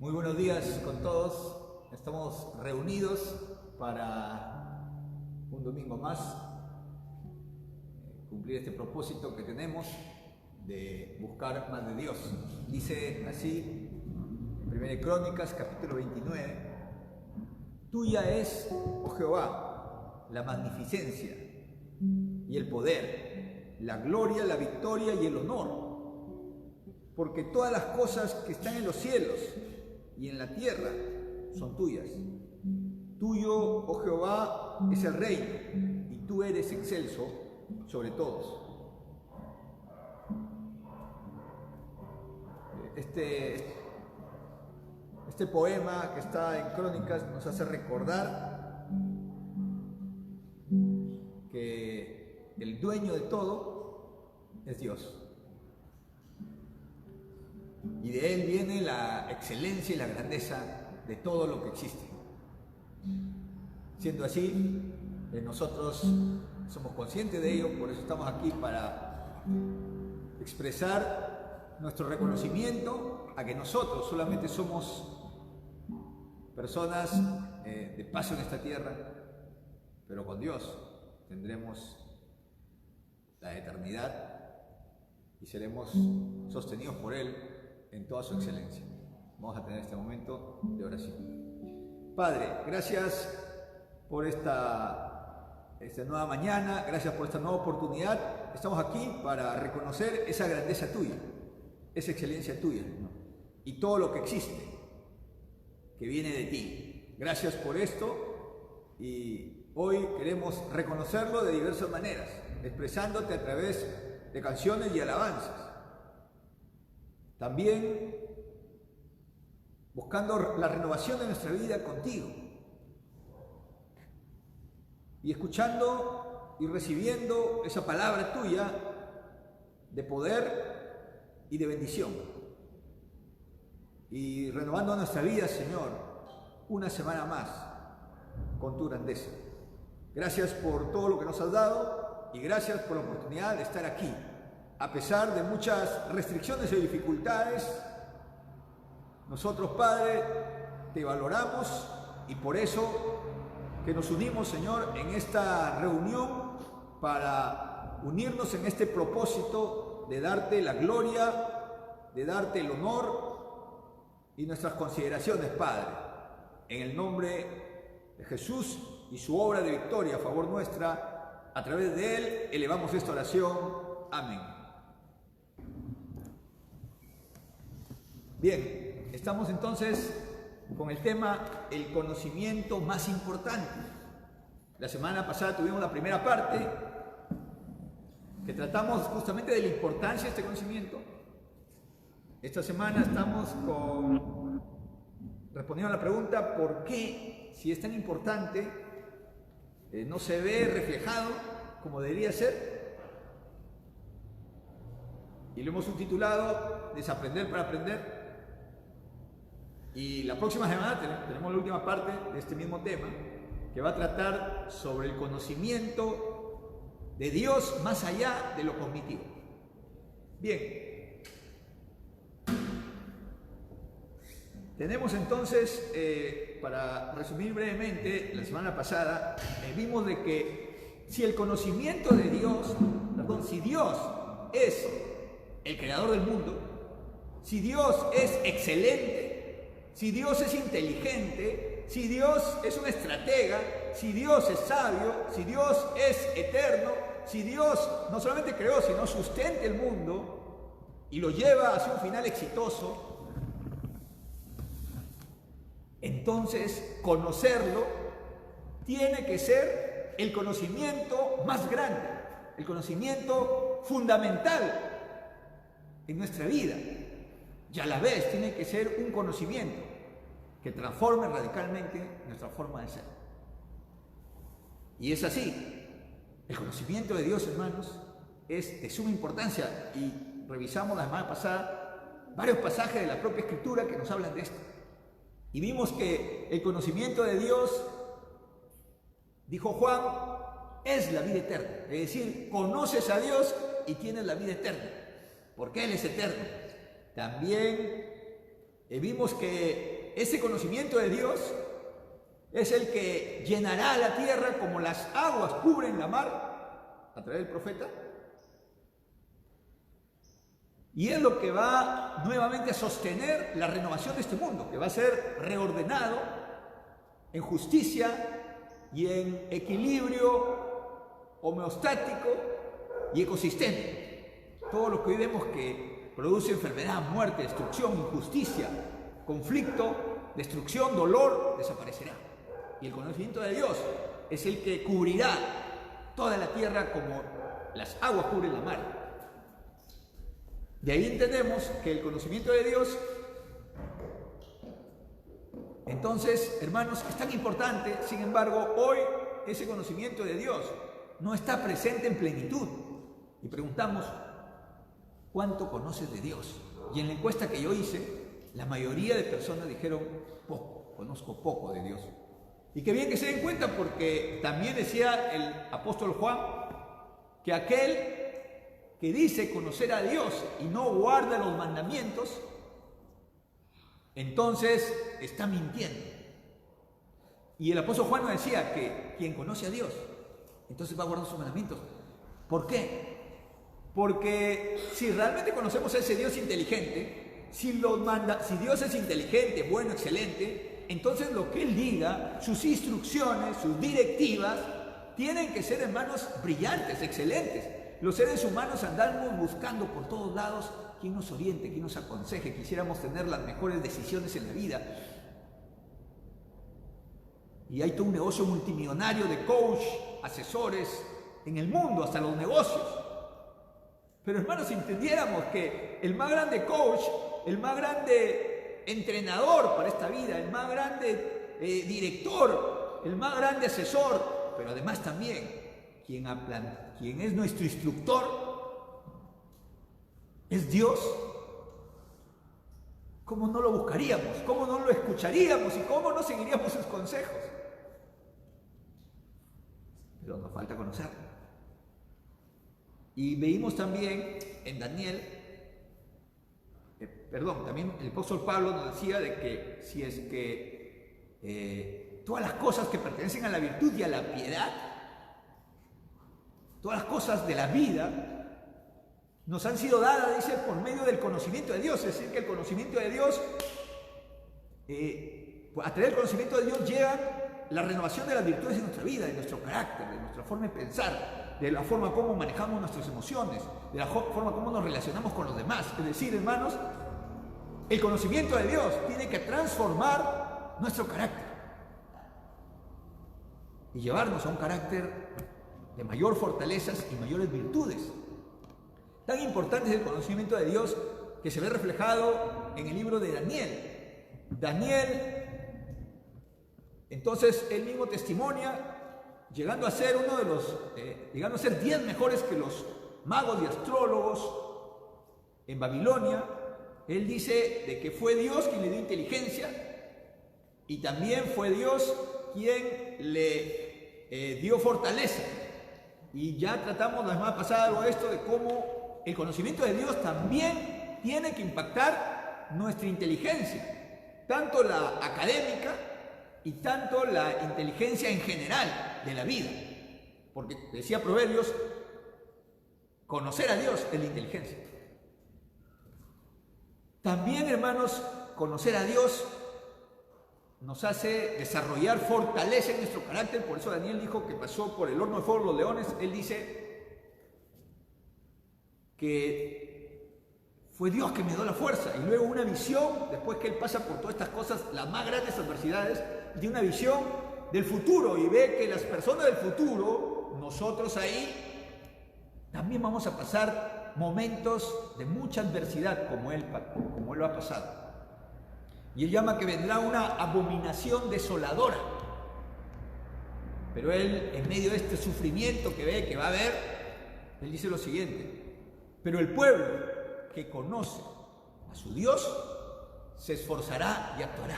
Muy buenos días con todos. Estamos reunidos para un domingo más cumplir este propósito que tenemos de buscar más de Dios. Dice así en 1 Crónicas capítulo 29: Tuya es, oh Jehová, la magnificencia y el poder, la gloria, la victoria y el honor, porque todas las cosas que están en los cielos y en la tierra son tuyas. Tuyo, oh Jehová, es el reino, y tú eres excelso sobre todos. Este poema que está en Crónicas nos hace recordar que el dueño de todo es Dios. Y de Él viene la excelencia y la grandeza de todo lo que existe. Siendo así, nosotros somos conscientes de ello, por eso estamos aquí para expresar nuestro reconocimiento a que nosotros solamente somos personas de paso en esta tierra, pero con Dios tendremos la eternidad y seremos sostenidos por Él en toda su excelencia. Vamos a tener este momento de oración. Padre, gracias por esta nueva mañana, gracias por esta nueva oportunidad. Estamos aquí para reconocer esa grandeza tuya, esa excelencia tuya, ¿no? Y todo lo que existe, que viene de ti. Gracias por esto, y hoy queremos reconocerlo de diversas maneras, expresándote a través de canciones y alabanzas. También buscando la renovación de nuestra vida contigo, y escuchando y recibiendo esa palabra tuya de poder y de bendición, y renovando nuestra vida, Señor, una semana más con tu grandeza. Gracias por todo lo que nos has dado, y gracias por la oportunidad de estar aquí. A pesar de muchas restricciones y dificultades, nosotros, Padre, te valoramos, y por eso que nos unimos, Señor, en esta reunión para unirnos en este propósito de darte la gloria, de darte el honor y nuestras consideraciones, Padre. En el nombre de Jesús y su obra de victoria a favor nuestra, a través de Él elevamos esta oración. Amén. Bien, estamos entonces con el tema el conocimiento más importante. La semana pasada tuvimos la primera parte que tratamos justamente de la importancia de este conocimiento. Esta semana estamos respondiendo a la pregunta ¿por qué, si es tan importante, no se ve reflejado como debería ser? Y lo hemos subtitulado Desaprender para aprender. Y la próxima semana tenemos la última parte de este mismo tema, que va a tratar sobre el conocimiento de Dios más allá de lo cognitivo. Bien, tenemos entonces, para resumir brevemente, la semana pasada vimos de que si el conocimiento de Dios, si Dios es el creador del mundo, si Dios es excelente, si Dios es inteligente, si Dios es un estratega, si Dios es sabio, si Dios es eterno, si Dios no solamente creó, sino sustenta el mundo y lo lleva hacia un final exitoso, entonces conocerlo tiene que ser el conocimiento más grande, el conocimiento fundamental en nuestra vida. Y a la vez tiene que ser un conocimiento que transforme radicalmente nuestra forma de ser. Y es así. El conocimiento de Dios, hermanos, es de suma importancia. Y revisamos la semana pasada varios pasajes de la propia Escritura que nos hablan de esto. Y vimos que el conocimiento de Dios, dijo Juan, es la vida eterna. Es decir, conoces a Dios y tienes la vida eterna, porque Él es eterno. También vimos que ese conocimiento de Dios es el que llenará la tierra como las aguas cubren la mar, a través del profeta. Y es lo que va nuevamente a sostener la renovación de este mundo, que va a ser reordenado en justicia y en equilibrio homeostático y ecosistémico. Todo lo que hoy vemos que produce enfermedad, muerte, destrucción, injusticia, conflicto, destrucción, dolor, desaparecerá. Y el conocimiento de Dios es el que cubrirá toda la tierra como las aguas cubren la mar. De ahí entendemos que el conocimiento de Dios, entonces, hermanos, es tan importante. Sin embargo, hoy ese conocimiento de Dios no está presente en plenitud. Y preguntamos, ¿cuánto conoces de Dios? Y en la encuesta que yo hice, la mayoría de personas dijeron, poco, conozco poco de Dios. Y qué bien que se den cuenta, porque también decía el apóstol Juan que aquel que dice conocer a Dios y no guarda los mandamientos, entonces está mintiendo. Y el apóstol Juan nos decía que quien conoce a Dios, entonces va a guardar sus mandamientos. ¿Por qué? Porque si realmente conocemos a ese Dios inteligente, si Dios es inteligente, bueno, excelente, entonces lo que Él diga, sus instrucciones, sus directivas, tienen que ser, hermanos, brillantes, excelentes. Los seres humanos andamos buscando por todos lados quién nos oriente, quién nos aconseje. Quisiéramos tener las mejores decisiones en la vida. Y hay todo un negocio multimillonario de coach, asesores en el mundo, hasta los negocios. Pero, hermanos, si entendiéramos que el más grande coach, el más grande entrenador para esta vida, el más grande director, el más grande asesor, pero además también quien es nuestro instructor es Dios, ¿cómo no lo buscaríamos? ¿Cómo no lo escucharíamos? ¿Y cómo no seguiríamos sus consejos? Pero nos falta conocerlo. Y veíamos también en Daniel, también el apóstol Pablo nos decía de que si es que todas las cosas que pertenecen a la virtud y a la piedad, todas las cosas de la vida nos han sido dadas, dice, por medio del conocimiento de Dios. Es decir, que el conocimiento de Dios, a través del conocimiento de Dios llega la renovación de las virtudes de nuestra vida, de nuestro carácter, de nuestra forma de pensar, de la forma como manejamos nuestras emociones, de la forma como nos relacionamos con los demás. Es decir, hermanos, el conocimiento de Dios tiene que transformar nuestro carácter y llevarnos a un carácter de mayor fortalezas y mayores virtudes. Tan importante es el conocimiento de Dios que se ve reflejado en el libro de Daniel. Daniel, entonces, él mismo testimonia, llegando a ser uno de los, llegando a ser 10 mejores que los magos y astrólogos en Babilonia. Él dice de que fue Dios quien le dio inteligencia y también fue Dios quien le dio fortaleza. Y ya tratamos la semana pasada algo de esto, de cómo el conocimiento de Dios también tiene que impactar nuestra inteligencia, tanto la académica y tanto la inteligencia en general de la vida. Porque decía Proverbios, conocer a Dios es la inteligencia. También, hermanos, conocer a Dios nos hace desarrollar fortaleza en nuestro carácter. Por eso Daniel dijo que pasó por el horno de fuego de los leones. Él dice que fue Dios que me dio la fuerza. Y luego una visión, después que él pasa por todas estas cosas, las más grandes adversidades, de una visión del futuro y ve que las personas del futuro, nosotros ahí, también vamos a pasar momentos de mucha adversidad como él lo ha pasado. Y él llama que vendrá una abominación desoladora. Pero él, en medio de este sufrimiento que ve, que va a haber, él dice lo siguiente: pero el pueblo que conoce a su Dios se esforzará y actuará.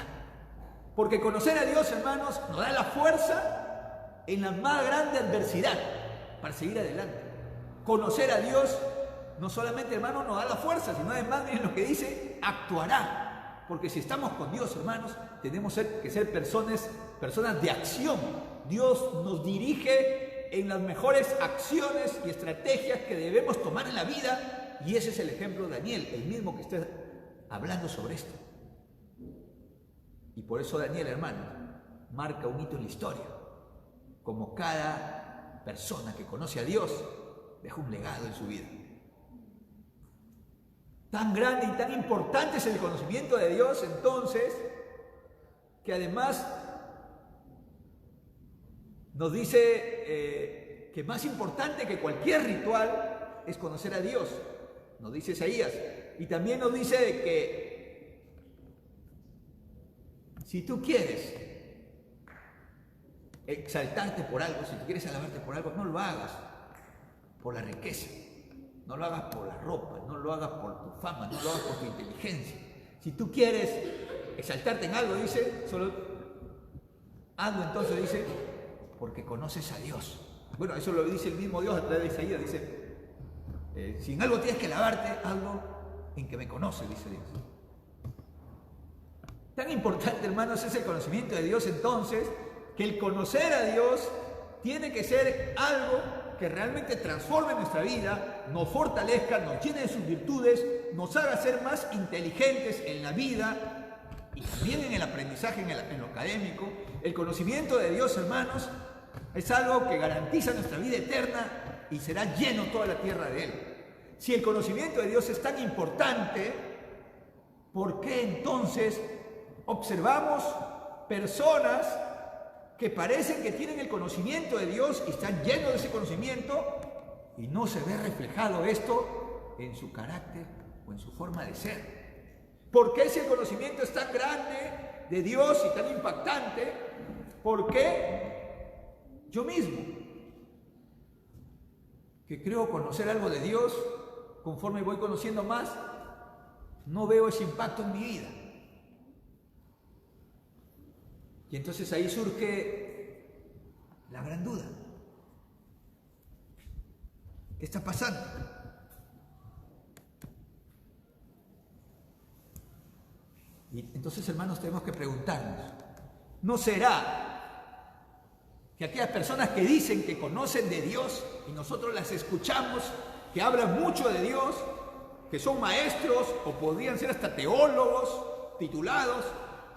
Porque conocer a Dios, hermanos, nos da la fuerza en la más grande adversidad para seguir adelante. Conocer a Dios no solamente, hermanos, nos da la fuerza, sino además, miren lo que dice, actuará. Porque si estamos con Dios, hermanos, tenemos que ser personas de acción. Dios nos dirige en las mejores acciones y estrategias que debemos tomar en la vida. Y ese es el ejemplo de Daniel, el mismo que está hablando sobre esto. Y por eso Daniel, hermano, marca un hito en la historia. Como cada persona que conoce a Dios, deja un legado en su vida. Tan grande y tan importante es el conocimiento de Dios, entonces, que además nos dice que más importante que cualquier ritual es conocer a Dios, nos dice Isaías. Y también nos dice que si tú quieres exaltarte por algo, si tú quieres alabarte por algo, no lo hagas por la riqueza. No lo hagas por la ropa, no lo hagas por tu fama, no lo hagas por tu inteligencia. Si tú quieres exaltarte en algo, dice, solo hazlo entonces, dice, porque conoces a Dios. Bueno, eso lo dice el mismo Dios a través de Isaías, dice, si en algo tienes que alabarte, hazlo en que me conoces, dice Dios. Tan importante, hermanos, es el conocimiento de Dios entonces, que el conocer a Dios tiene que ser algo que realmente transforme nuestra vida, nos fortalezca, nos llene de sus virtudes, nos haga ser más inteligentes en la vida y también en el aprendizaje, en lo académico. El conocimiento de Dios, hermanos, es algo que garantiza nuestra vida eterna y será lleno toda la tierra de Él. Si el conocimiento de Dios es tan importante, ¿por qué entonces observamos personas que parecen que tienen el conocimiento de Dios y están llenos de ese conocimiento y no se ve reflejado esto en su carácter o en su forma de ser? ¿Por qué si el conocimiento es tan grande de Dios y tan impactante? ¿Por qué yo mismo, que creo conocer algo de Dios, conforme voy conociendo más, no veo ese impacto en mi vida? Y entonces ahí surge la gran duda. ¿Qué está pasando? Y entonces, hermanos, tenemos que preguntarnos, ¿no será que aquellas personas que dicen que conocen de Dios y nosotros las escuchamos, que hablan mucho de Dios, que son maestros o podrían ser hasta teólogos titulados,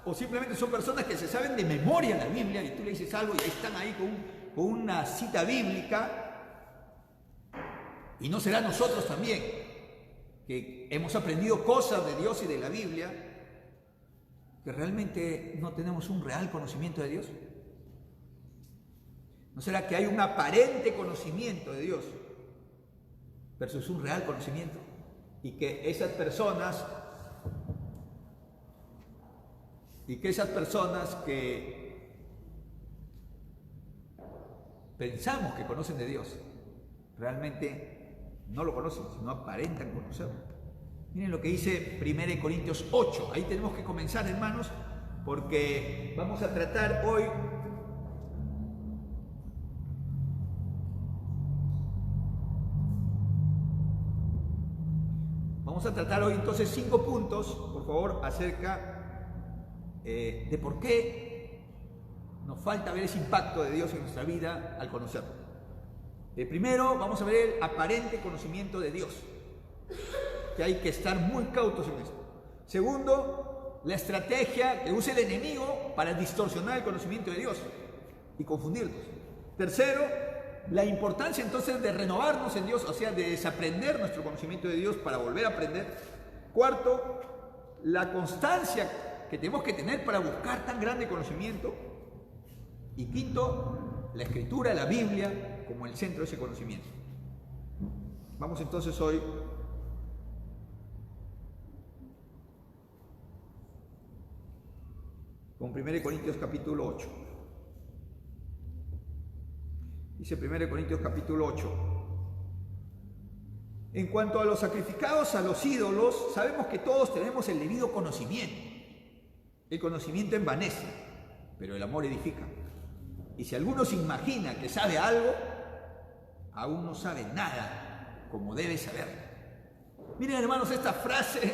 o simplemente son personas que se saben de memoria la Biblia y tú le dices algo y ahí están ahí con una cita bíblica? Y no será nosotros también, que hemos aprendido cosas de Dios y de la Biblia, que realmente no tenemos un real conocimiento de Dios. ¿No será que hay un aparente conocimiento de Dios versus un real conocimiento? Y que esas personas que pensamos que conocen de Dios, realmente no lo conocen, sino aparentan conocerlo. Miren lo que dice 1 Corintios 8. Ahí tenemos que comenzar, hermanos, porque vamos a tratar hoy entonces 5 puntos, por favor, acerca de por qué nos falta ver ese impacto de Dios en nuestra vida al conocerlo. Primero, vamos a ver el aparente conocimiento de Dios, que hay que estar muy cautos en esto. Segundo, la estrategia que usa el enemigo para distorsionar el conocimiento de Dios y confundirnos. Tercero, la importancia entonces de renovarnos en Dios, o sea, de desaprender nuestro conocimiento de Dios para volver a aprender. Cuarto, la constancia que tenemos que tener para buscar tan grande conocimiento. Y quinto, la Escritura, la Biblia, como el centro de ese conocimiento. Vamos entonces hoy con 1 Corintios capítulo 8. Dice 1 Corintios capítulo 8. En cuanto a los sacrificados a los ídolos, sabemos que todos tenemos el debido conocimiento. El conocimiento envanece, pero el amor edifica. Y si alguno se imagina que sabe algo, aún no sabe nada como debe saber. Miren, hermanos, esta frase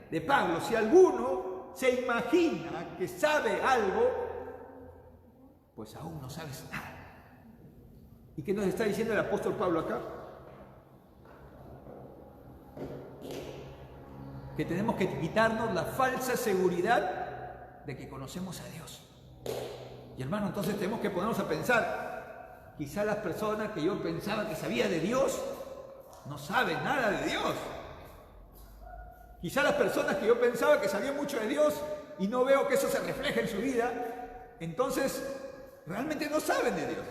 de Pablo: si alguno se imagina que sabe algo, pues aún no sabes nada. ¿Y qué nos está diciendo el apóstol Pablo acá? Que tenemos que quitarnos la falsa seguridad de que conocemos a Dios. Y hermano, entonces tenemos que ponernos a pensar, quizá las personas que yo pensaba que sabía de Dios, no saben nada de Dios. Quizá las personas que yo pensaba que sabían mucho de Dios y no veo que eso se refleje en su vida, entonces realmente no saben de Dios.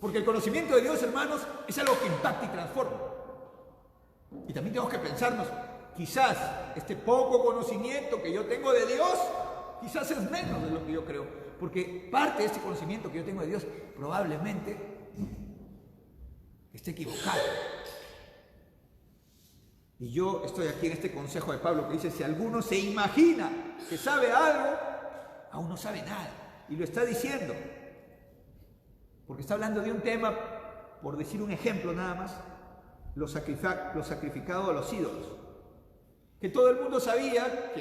Porque el conocimiento de Dios, hermanos, es algo que impacta y transforma. Y también tenemos que pensarnos, quizás este poco conocimiento que yo tengo de Dios, quizás es menos de lo que yo creo. Porque parte de este conocimiento que yo tengo de Dios probablemente esté equivocado. Y yo estoy aquí en este consejo de Pablo que dice, si alguno se imagina que sabe algo, aún no sabe nada. Y lo está diciendo. Porque está hablando de un tema, por decir un ejemplo nada más, lo sacrificado a los ídolos. Que todo el mundo sabía que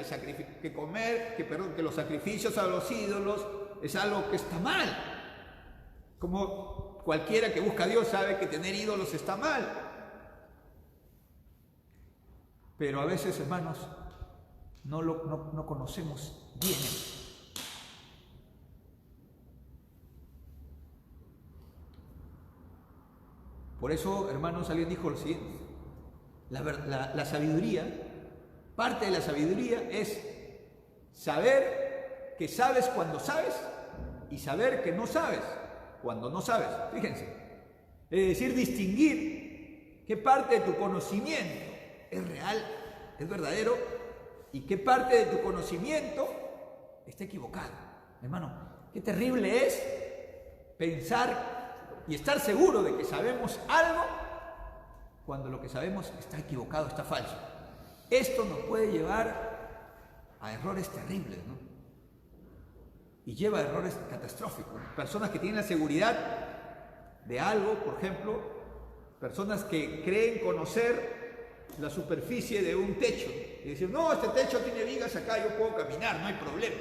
los sacrificios a los ídolos es algo que está mal. Como cualquiera que busca a Dios sabe que tener ídolos está mal. Pero a veces, hermanos, no conocemos bien eso. Por eso, hermanos, alguien dijo lo siguiente: la sabiduría, parte de la sabiduría es saber que sabes cuando sabes y saber que no sabes cuando no sabes. Fíjense, es decir, distinguir qué parte de tu conocimiento es real, es verdadero, y qué parte de tu conocimiento está equivocado. Hermano, qué terrible es pensar y estar seguro de que sabemos algo cuando lo que sabemos está equivocado, está falso. Esto nos puede llevar a errores terribles, ¿no? Y lleva a errores catastróficos. Personas que tienen la seguridad de algo, por ejemplo, personas que creen conocer la superficie de un techo y dicen, no, este techo tiene vigas acá, yo puedo caminar, no hay problema.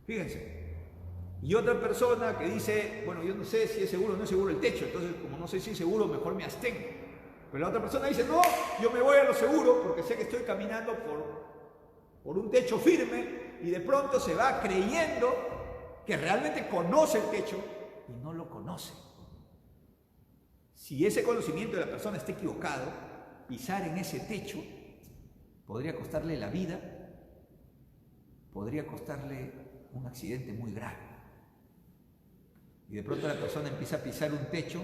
Fíjense. Y otra persona que dice, bueno, yo no sé si es seguro o no es seguro el techo, entonces como no sé si es seguro, mejor me abstengo. Pero la otra persona dice, no, yo me voy a lo seguro porque sé que estoy caminando por un techo firme, y de pronto se va creyendo que realmente conoce el techo y no lo conoce. Si ese conocimiento de la persona está equivocado, pisar en ese techo podría costarle la vida, podría costarle un accidente muy grave. Y de pronto la persona empieza a pisar un techo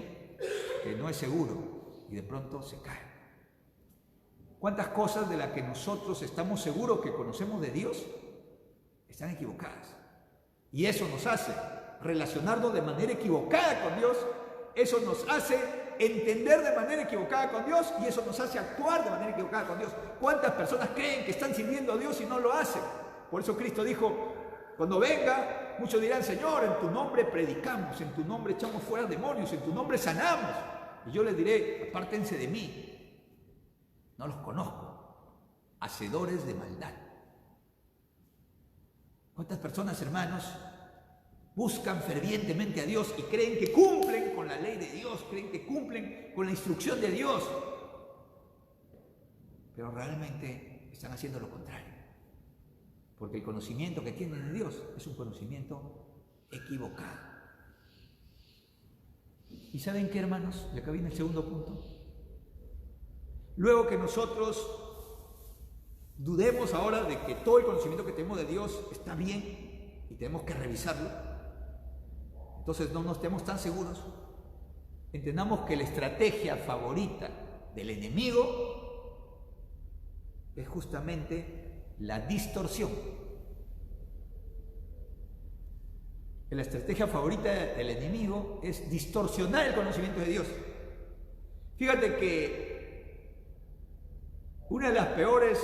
que no es seguro y de pronto se cae. ¿Cuántas cosas de las que nosotros estamos seguros que conocemos de Dios están equivocadas? Y eso nos hace relacionarnos de manera equivocada con Dios, eso nos hace entender de manera equivocada con Dios y eso nos hace actuar de manera equivocada con Dios. ¿Cuántas personas creen que están sirviendo a Dios y no lo hacen? Por eso Cristo dijo, cuando venga, muchos dirán, Señor, en tu nombre predicamos, en tu nombre echamos fuera demonios, en tu nombre sanamos. Y yo les diré, apártense de mí, no los conozco, hacedores de maldad. ¿Cuántas personas, hermanos, buscan fervientemente a Dios y creen que cumplen con la ley de Dios, creen que cumplen con la instrucción de Dios, pero realmente están haciendo lo contrario? Porque el conocimiento que tienen de Dios es un conocimiento equivocado. ¿Y saben qué, hermanos? Y acá viene el segundo punto. Luego que nosotros dudemos ahora de que todo el conocimiento que tenemos de Dios está bien y tenemos que revisarlo, entonces no nos estemos tan seguros, entendamos que la estrategia favorita del enemigo es justamente la distorsión. La estrategia favorita del enemigo es distorsionar el conocimiento de Dios. Fíjate que una de las peores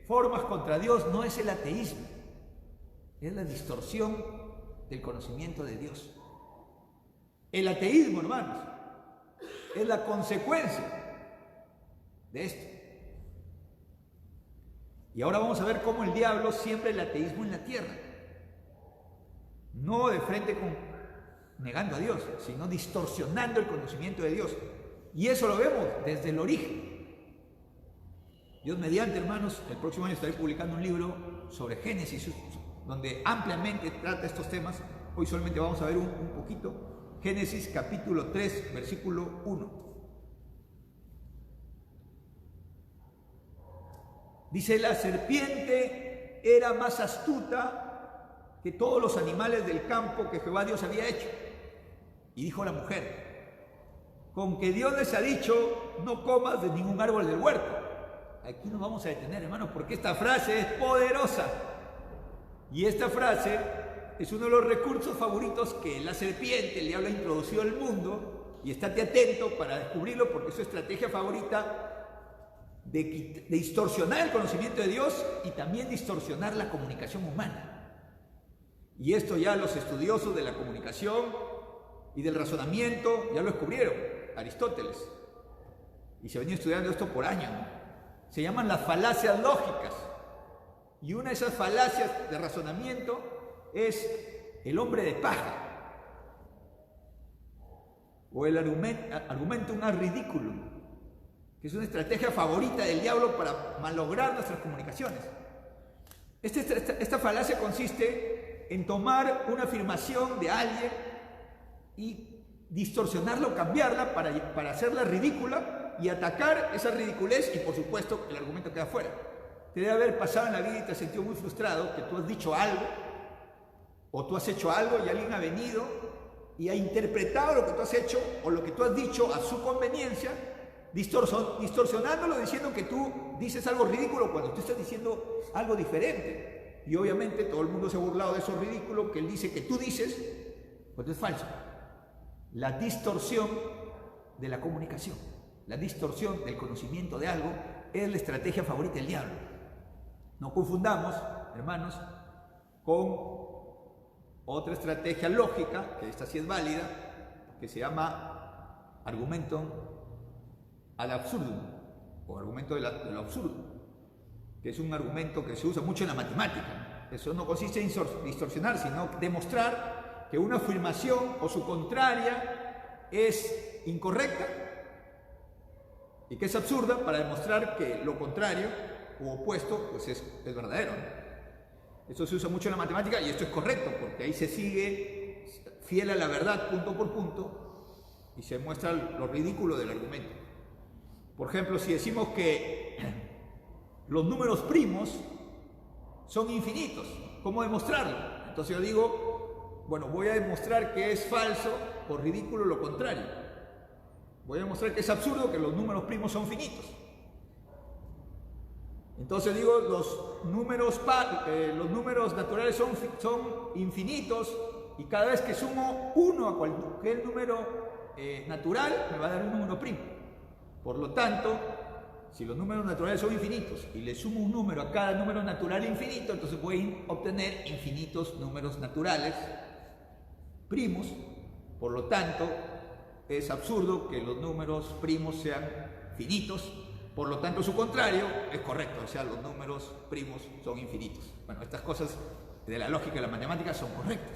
formas contra Dios no es el ateísmo, es la distorsión del conocimiento de Dios. El ateísmo, hermanos, es la consecuencia de esto. Y ahora vamos a ver cómo el diablo siembra el ateísmo en la tierra. No de frente negando a Dios, sino distorsionando el conocimiento de Dios. Y eso lo vemos desde el origen. Dios mediante, hermanos, el próximo año estaré publicando un libro sobre Génesis, donde ampliamente trata estos temas. Hoy solamente vamos a ver un poquito. Génesis capítulo 3, versículo 1. Dice: la serpiente era más astuta que todos los animales del campo que Jehová Dios había hecho. Y dijo la mujer: con que Dios les ha dicho, no comas de ningún árbol del huerto. Aquí nos vamos a detener, hermanos, porque esta frase es poderosa. Y esta frase es uno de los recursos favoritos que la serpiente, el diablo, ha introducido al mundo. Y estate atento para descubrirlo, porque es su estrategia favorita de distorsionar el conocimiento de Dios y también distorsionar la comunicación humana. Y esto ya los estudiosos de la comunicación y del razonamiento ya lo descubrieron, Aristóteles. Y se venía estudiando esto por años, ¿no? Se llaman las falacias lógicas. Y una de esas falacias de razonamiento es el hombre de paja, o el argumentum ad ridiculum, que es una estrategia favorita del diablo para malograr nuestras comunicaciones. Esta falacia consiste en tomar una afirmación de alguien y distorsionarla o cambiarla para hacerla ridícula y atacar esa ridiculez, y por supuesto el argumento queda fuera. Te debe haber pasado en la vida y te has sentido muy frustrado que tú has dicho algo o tú has hecho algo y alguien ha venido y ha interpretado lo que tú has hecho o lo que tú has dicho a su conveniencia, distorsionándolo, diciendo que tú dices algo ridículo cuando tú estás diciendo algo diferente. Y obviamente todo el mundo se ha burlado de eso ridículo que él dice que tú dices, pues es falso. La distorsión de la comunicación, la distorsión del conocimiento de algo es la estrategia favorita del diablo. No confundamos, hermanos, con otra estrategia lógica, que esta sí es válida, que se llama argumentum ad absurdum, o argumento de lo absurdo, que es un argumento que se usa mucho en la matemática. Eso no consiste en distorsionar, sino demostrar que una afirmación o su contraria es incorrecta y que es absurda, para demostrar que lo contrario u opuesto pues es verdadero. Esto se usa mucho en la matemática y esto es correcto, porque ahí se sigue fiel a la verdad punto por punto y se muestra lo ridículo del argumento. Por ejemplo, si decimos que los números primos son infinitos, ¿cómo demostrarlo? Entonces yo digo, bueno, voy a demostrar que es falso o ridículo lo contrario. Voy a demostrar que es absurdo que los números primos son finitos. Entonces digo, los números naturales son infinitos, y cada vez que sumo 1 a cualquier número natural, me va a dar un número primo. Por lo tanto, si los números naturales son infinitos y le sumo un número a cada número natural infinito, entonces voy a obtener infinitos números naturales primos. Por lo tanto, es absurdo que los números primos sean finitos. Por lo tanto, su contrario es correcto, o sea, los números primos son infinitos. Bueno, estas cosas de la lógica y la matemática son correctas.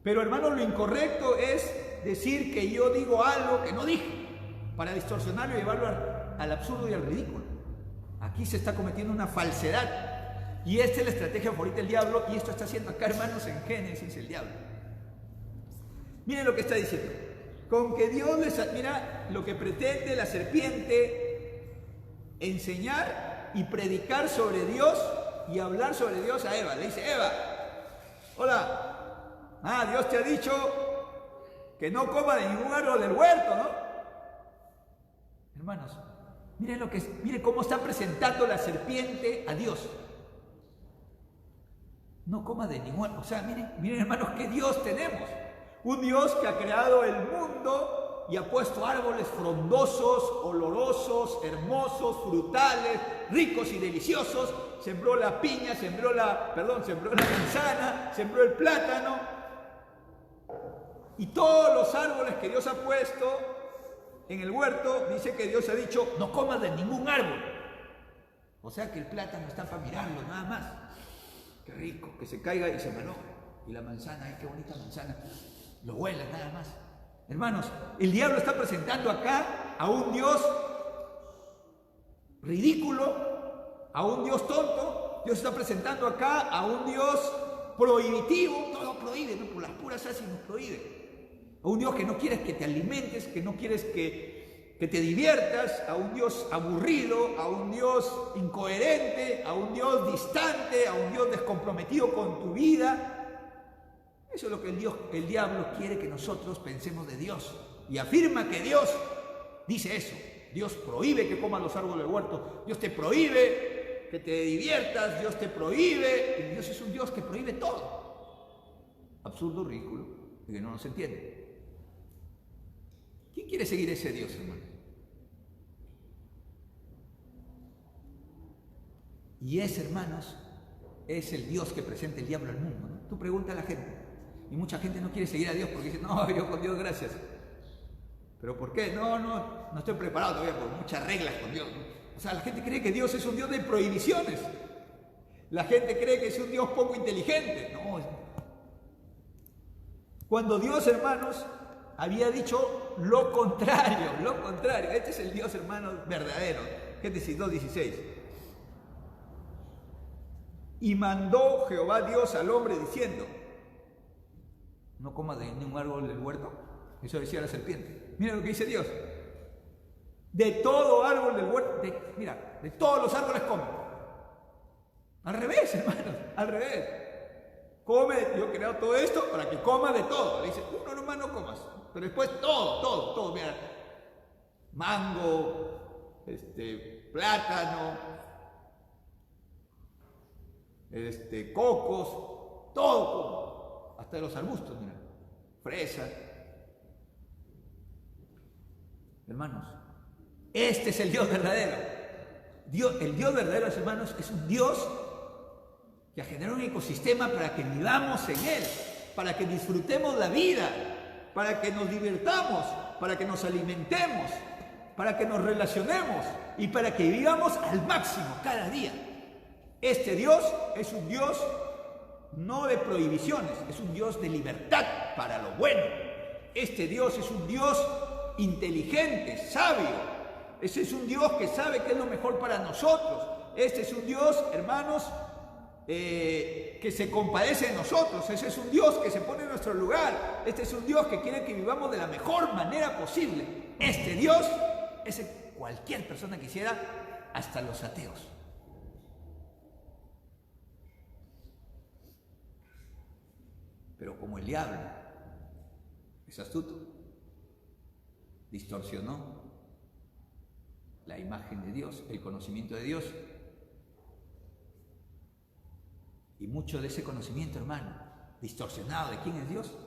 Pero, hermanos, lo incorrecto es decir que yo digo algo que no dije, para distorsionarlo y llevarlo al absurdo y al ridículo. Aquí se está cometiendo una falsedad. Y esta es la estrategia favorita del diablo, y esto está haciendo acá, hermanos, en Génesis el diablo. Miren lo que está diciendo. Con que Dios mira lo que pretende la serpiente: enseñar y predicar sobre Dios y hablar sobre Dios a Eva. Le dice: Eva, hola, Dios te ha dicho que no coma de ningún árbol del huerto, ¿no? Hermanos, miren cómo está presentando la serpiente a Dios. No coma de ningún, o sea, miren hermanos, qué Dios tenemos. Un Dios que ha creado el mundo y ha puesto árboles frondosos, olorosos, hermosos, frutales, ricos y deliciosos. Sembró la piña, sembró la manzana, sembró el plátano. Y todos los árboles que Dios ha puesto en el huerto, dice que Dios ha dicho: no comas de ningún árbol. O sea que el plátano está para mirarlo, nada más. Qué rico, que se caiga y se maloje. Y la manzana, ay, qué bonita manzana. Lo huelas nada más. Hermanos, el diablo está presentando acá a un Dios ridículo, a un Dios tonto. Dios está presentando acá a un Dios prohibitivo. Todo prohíbe, ¿no? Por las puras así nos prohíbe. A un Dios que no quieres que te alimentes, que no quieres que te diviertas, a un Dios aburrido, a un Dios incoherente, a un Dios distante, a un Dios descomprometido con tu vida. Eso es lo que el diablo quiere que nosotros pensemos de Dios. Y afirma que Dios dice eso. Dios prohíbe que comas los árboles del huerto. Dios te prohíbe que te diviertas. Dios te prohíbe. Y Dios es un Dios que prohíbe todo. Absurdo, ridículo, y que no nos entiende. ¿Quién quiere seguir ese Dios, hermano? Y ese, hermanos, es el Dios que presenta el diablo al mundo, ¿no? Tú preguntas a la gente. Y mucha gente no quiere seguir a Dios porque dice, no, yo con Dios gracias. ¿Pero por qué? No estoy preparado todavía por muchas reglas con Dios. O sea, la gente cree que Dios es un Dios de prohibiciones. La gente cree que es un Dios poco inteligente. No. Cuando Dios, hermanos, había dicho lo contrario. Este es el Dios, hermanos, verdadero. Génesis 2:16. Y mandó Jehová Dios al hombre diciendo, no comas de ningún árbol del huerto. Eso decía la serpiente. Mira lo que dice Dios. De todo árbol del huerto, de todos los árboles come. Al revés, hermanos, al revés. Come, yo he creado todo esto para que coma de todo. Le dice, uno nomás no comas, pero después todo. Mira, mango, plátano, cocos, todo. Hasta de los arbustos, mira, fresa. Hermanos, este es el Dios verdadero. El Dios verdadero, hermanos, es un Dios que ha generado un ecosistema para que vivamos en él, para que disfrutemos la vida, para que nos divirtamos, para que nos alimentemos, para que nos relacionemos y para que vivamos al máximo cada día. Este Dios es un Dios no de prohibiciones, es un Dios de libertad para lo bueno. Este Dios es un Dios inteligente, sabio. Este es un Dios que sabe qué es lo mejor para nosotros. Este es un Dios, hermanos, que se compadece de nosotros. Ese es un Dios que se pone en nuestro lugar. Este es un Dios que quiere que vivamos de la mejor manera posible. Este Dios es el que cualquier persona quisiera, hasta los ateos. Pero como el diablo es astuto, distorsionó la imagen de Dios, el conocimiento de Dios. Y mucho de ese conocimiento, hermano, distorsionado de quién es Dios,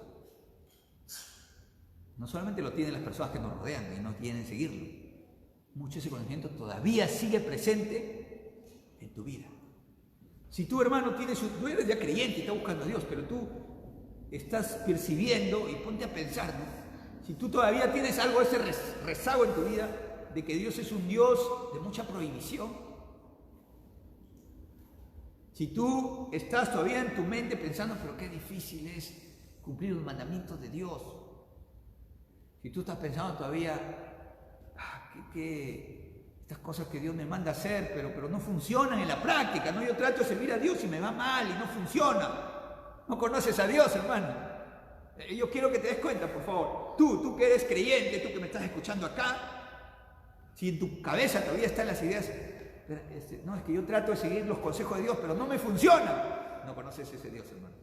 no solamente lo tienen las personas que nos rodean y no quieren seguirlo, mucho de ese conocimiento todavía sigue presente en tu vida. Si tú, hermano, tú eres ya creyente y estás buscando a Dios, pero tú estás percibiendo, y ponte a pensar, ¿no? Si tú todavía tienes algo de ese rezago en tu vida, de que Dios es un Dios de mucha prohibición, si tú estás todavía en tu mente pensando, pero qué difícil es cumplir los mandamientos de Dios, si tú estás pensando todavía, estas cosas que Dios me manda a hacer, pero no funcionan en la práctica, ¿no? Yo trato de servir a Dios y me va mal y no funciona. No conoces a Dios, hermano. Yo quiero que te des cuenta, por favor. Tú que eres creyente, tú que me estás escuchando acá, si en tu cabeza todavía están las ideas, no, es que yo trato de seguir los consejos de Dios, pero no me funciona. No conoces ese Dios, hermano.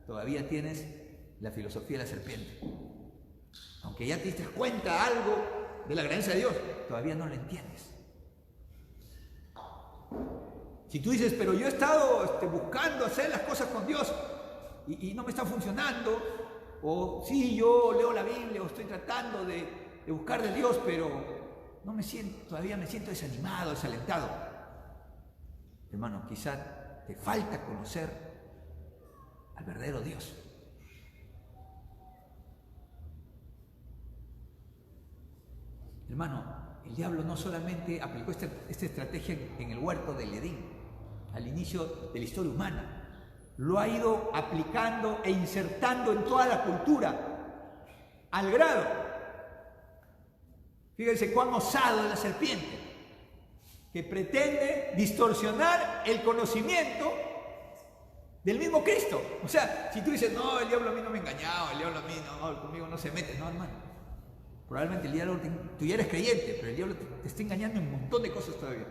Todavía tienes la filosofía de la serpiente. Aunque ya te diste cuenta algo de la grandeza de Dios, todavía no lo entiendes. Si tú dices, pero yo he estado buscando hacer las cosas con Dios y no me está funcionando, o sí, yo leo la Biblia o estoy tratando de buscar de Dios, pero todavía me siento desanimado, desalentado. Hermano, quizá te falta conocer al verdadero Dios. Hermano, el diablo no solamente aplicó esta estrategia en el huerto del Edén, al inicio de la historia humana, lo ha ido aplicando e insertando en toda la cultura, al grado, fíjense cuán osado es la serpiente, que pretende distorsionar el conocimiento del mismo Cristo. O sea, si tú dices, no, el diablo a mí no me ha engañado, el diablo a mí no, conmigo no se mete, no, hermano. Probablemente el diablo, tú ya eres creyente, pero el diablo te está engañando en un montón de cosas todavía.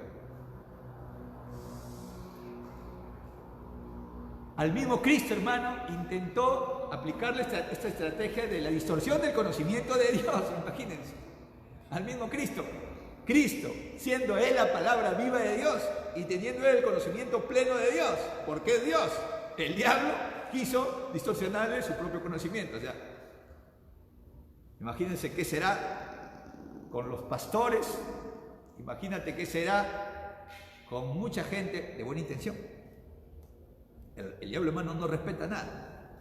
Al mismo Cristo, hermano, intentó aplicarle esta estrategia de la distorsión del conocimiento de Dios, imagínense. Al mismo Cristo. Cristo, siendo Él la palabra viva de Dios y teniendo Él el conocimiento pleno de Dios, porque es Dios. El diablo quiso distorsionarle su propio conocimiento. O sea, imagínense qué será con los pastores, imagínate qué será con mucha gente de buena intención. El diablo, hermano, no respeta nada.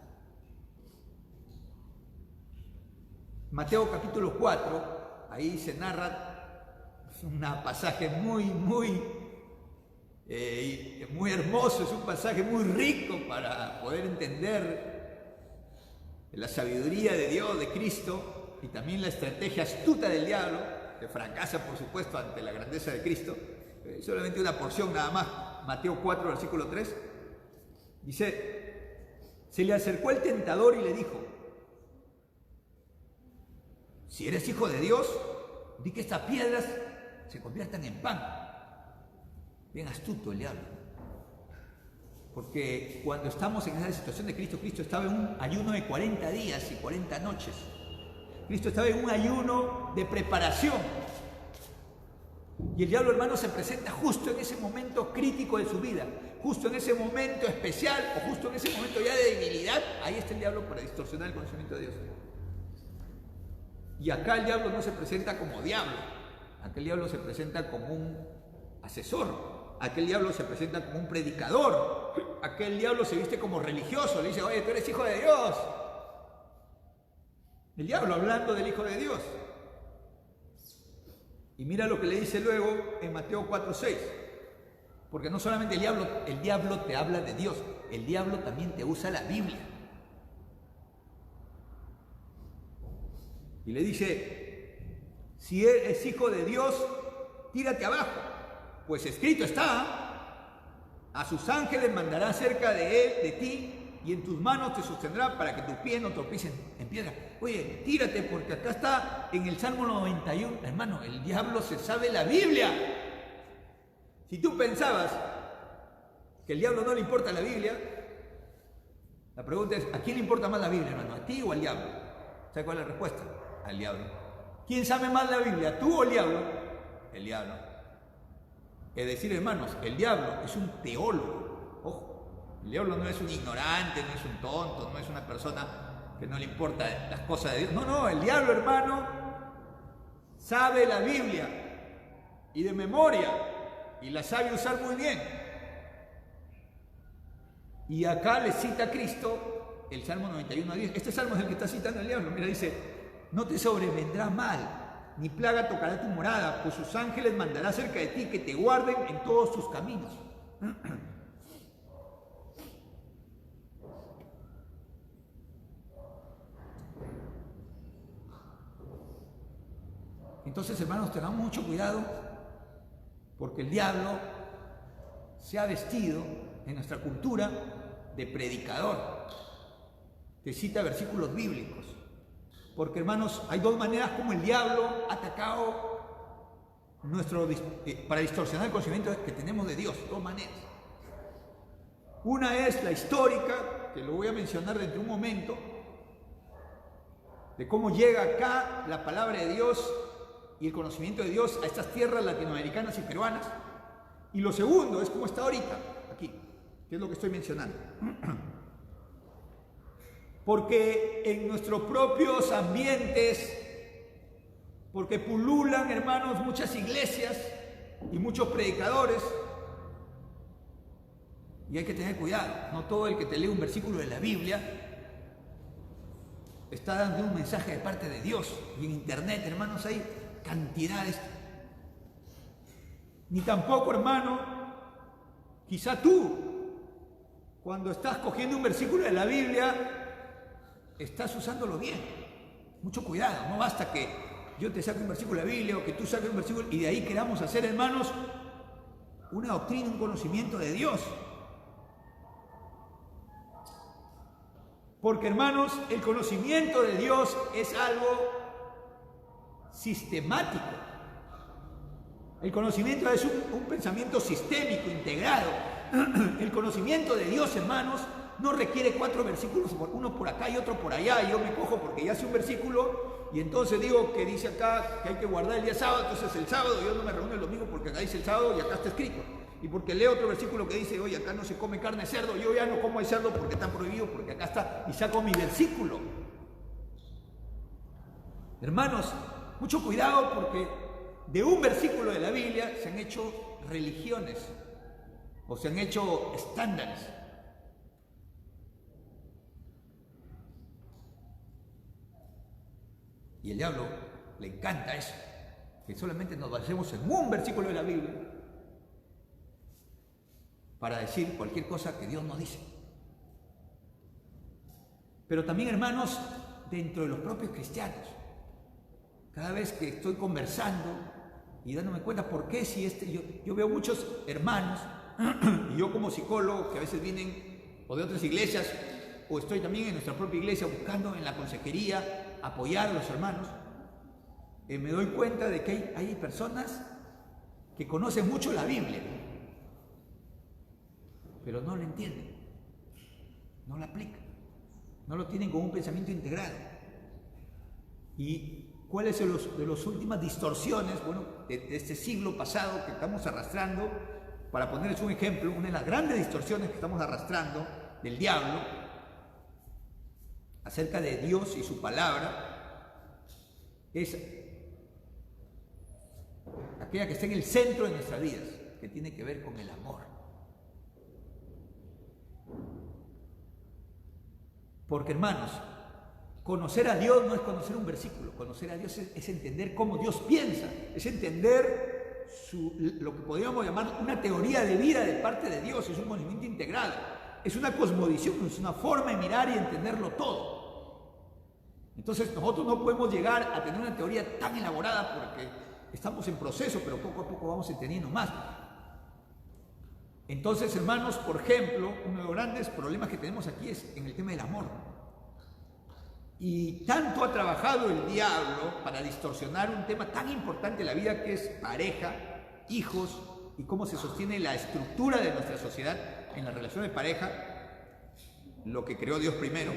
Mateo capítulo 4, ahí se narra un pasaje muy hermoso, es un pasaje muy rico para poder entender la sabiduría de Dios, de Cristo, y también la estrategia astuta del diablo, que fracasa, por supuesto, ante la grandeza de Cristo. Solamente una porción nada más, Mateo 4, versículo 3. Dice, se le acercó el tentador y le dijo, si eres hijo de Dios, di que estas piedras se conviertan en pan. Bien astuto el diablo. Porque cuando estamos en esa situación de Cristo, Cristo estaba en un ayuno de 40 días y 40 noches. Cristo estaba en un ayuno de preparación. Y el diablo, hermano, se presenta justo en ese momento crítico de su vida, justo en ese momento especial o justo en ese momento ya de debilidad. Ahí está el diablo para distorsionar el conocimiento de Dios. Y acá el diablo no se presenta como diablo, acá el diablo se presenta como un asesor, aquel diablo se presenta como un predicador, aquel diablo se viste como religioso, le dice, oye, tú eres hijo de Dios. El diablo hablando del Hijo de Dios. Y mira lo que le dice luego en Mateo 4:6. Porque no solamente el diablo te habla de Dios, el diablo también te usa la Biblia. Y le dice, si eres hijo de Dios, tírate abajo, pues escrito está, a sus ángeles mandará cerca de ti, y en tus manos te sostendrá para que tu pie no tropiece en piedra. Oye, tírate, porque acá está en el Salmo 91, hermano, el diablo se sabe la Biblia. Si tú pensabas que el diablo no le importa la Biblia, la pregunta es, ¿a quién le importa más la Biblia, hermano? ¿A ti o al diablo? ¿Sabes cuál es la respuesta? Al diablo. ¿Quién sabe más la Biblia, tú o el diablo? El diablo. Es decir, hermanos, el diablo es un teólogo. Ojo. El diablo no es un ignorante, no es un tonto, no es una persona que no le importa las cosas de Dios. No, el diablo, hermano, sabe la Biblia y de memoria y la sabe usar muy bien. Y acá le cita a Cristo el Salmo 91:10. Este salmo es el que está citando el diablo. Mira, dice, no te sobrevendrá mal, ni plaga tocará tu morada, pues sus ángeles mandará cerca de ti que te guarden en todos tus caminos. Entonces, hermanos, tengamos mucho cuidado porque el diablo se ha vestido en nuestra cultura de predicador. Te cita versículos bíblicos. Porque, hermanos, hay dos maneras como el diablo ha atacado para distorsionar el conocimiento que tenemos de Dios. Dos maneras. Una es la histórica, que lo voy a mencionar dentro de un momento, de cómo llega acá la palabra de Dios y el conocimiento de Dios a estas tierras latinoamericanas y peruanas. Y lo segundo es como está ahorita, aquí, que es lo que estoy mencionando. Porque en nuestros propios ambientes, porque pululan, hermanos, muchas iglesias y muchos predicadores, y hay que tener cuidado, no todo el que te lee un versículo de la Biblia está dando un mensaje de parte de Dios. Y en internet, hermanos, hay cantidades Ni tampoco, hermano, quizá tú, cuando estás cogiendo un versículo de la Biblia, estás usándolo bien. Mucho cuidado, no basta que yo te saque un versículo de la Biblia o que tú saques un versículo y de ahí queramos hacer, hermanos, una doctrina, un conocimiento de Dios. Porque, hermanos, el conocimiento de Dios es algo sistemático. El conocimiento es un pensamiento sistémico, integrado. El conocimiento de Dios, hermanos, no requiere 4 versículos, uno por acá y otro por allá, y yo me cojo porque ya sé un versículo, y entonces digo que dice acá que hay que guardar el día sábado, entonces el sábado yo no me reúno el domingo porque acá dice el sábado y acá está escrito. Y porque leo otro versículo que dice, oye, acá no se come carne de cerdo, yo ya no como el cerdo porque está prohibido, porque acá está, y saco mi versículo. Hermanos, mucho cuidado porque de un versículo de la Biblia se han hecho religiones, o se han hecho estándares. Y el diablo le encanta eso, que solamente nos basemos en un versículo de la Biblia para decir cualquier cosa que Dios no dice. Pero también, hermanos, dentro de los propios cristianos, cada vez que estoy conversando y dándome cuenta por qué si yo veo muchos hermanos, y yo como psicólogo, que a veces vienen o de otras iglesias, o estoy también en nuestra propia iglesia buscando en la consejería apoyar a los hermanos, me doy cuenta de que hay personas que conocen mucho la Biblia, pero no la entienden, no la aplican, no lo tienen como un pensamiento integrado. ¿Y cuáles son de las últimas distorsiones, bueno, de este siglo pasado que estamos arrastrando? Para ponerles un ejemplo, una de las grandes distorsiones que estamos arrastrando del diablo acerca de Dios y su palabra es aquella que está en el centro de nuestras vidas, que tiene que ver con el amor. Porque, hermanos, conocer a Dios no es conocer un versículo, conocer a Dios es entender cómo Dios piensa, es entender lo que podríamos llamar una teoría de vida de parte de Dios, es un conocimiento integrado, es una cosmovisión, es una forma de mirar y entenderlo todo. Entonces nosotros no podemos llegar a tener una teoría tan elaborada porque estamos en proceso, pero poco a poco vamos entendiendo más. Entonces, hermanos, por ejemplo, uno de los grandes problemas que tenemos aquí es en el tema del amor. Y tanto ha trabajado el diablo para distorsionar un tema tan importante en la vida que es pareja, hijos y cómo se sostiene la estructura de nuestra sociedad en la relación de pareja, lo que creó Dios primero,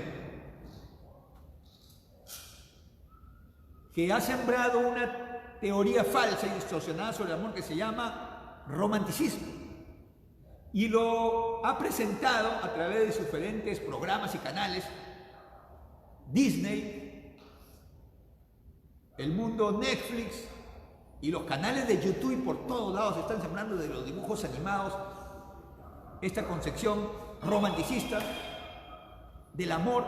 que ha sembrado una teoría falsa y distorsionada sobre el amor que se llama romanticismo. Y lo ha presentado a través de sus diferentes programas y canales. Disney, el mundo Netflix y los canales de YouTube y por todos lados están sembrando de los dibujos animados esta concepción romanticista del amor.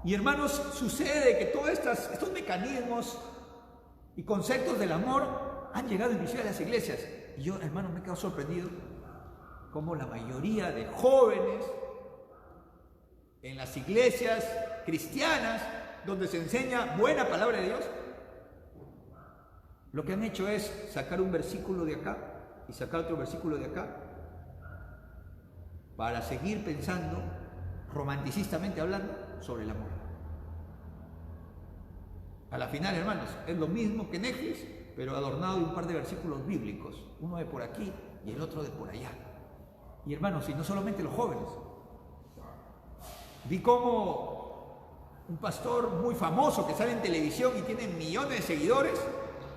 Y, hermanos, sucede que todos estos mecanismos y conceptos del amor han llegado inclusive a las iglesias. Y yo, hermano, me he quedado sorprendido como la mayoría de jóvenes en las iglesias cristianas donde se enseña buena palabra de Dios, lo que han hecho es sacar un versículo de acá y sacar otro versículo de acá para seguir pensando, romanticistamente hablando, sobre el amor. A la final, hermanos, es lo mismo que Netflix, pero adornado de un par de versículos bíblicos, uno de por aquí y el otro de por allá. Y, hermanos, y no solamente los jóvenes. Vi como un pastor muy famoso que sale en televisión y tiene millones de seguidores,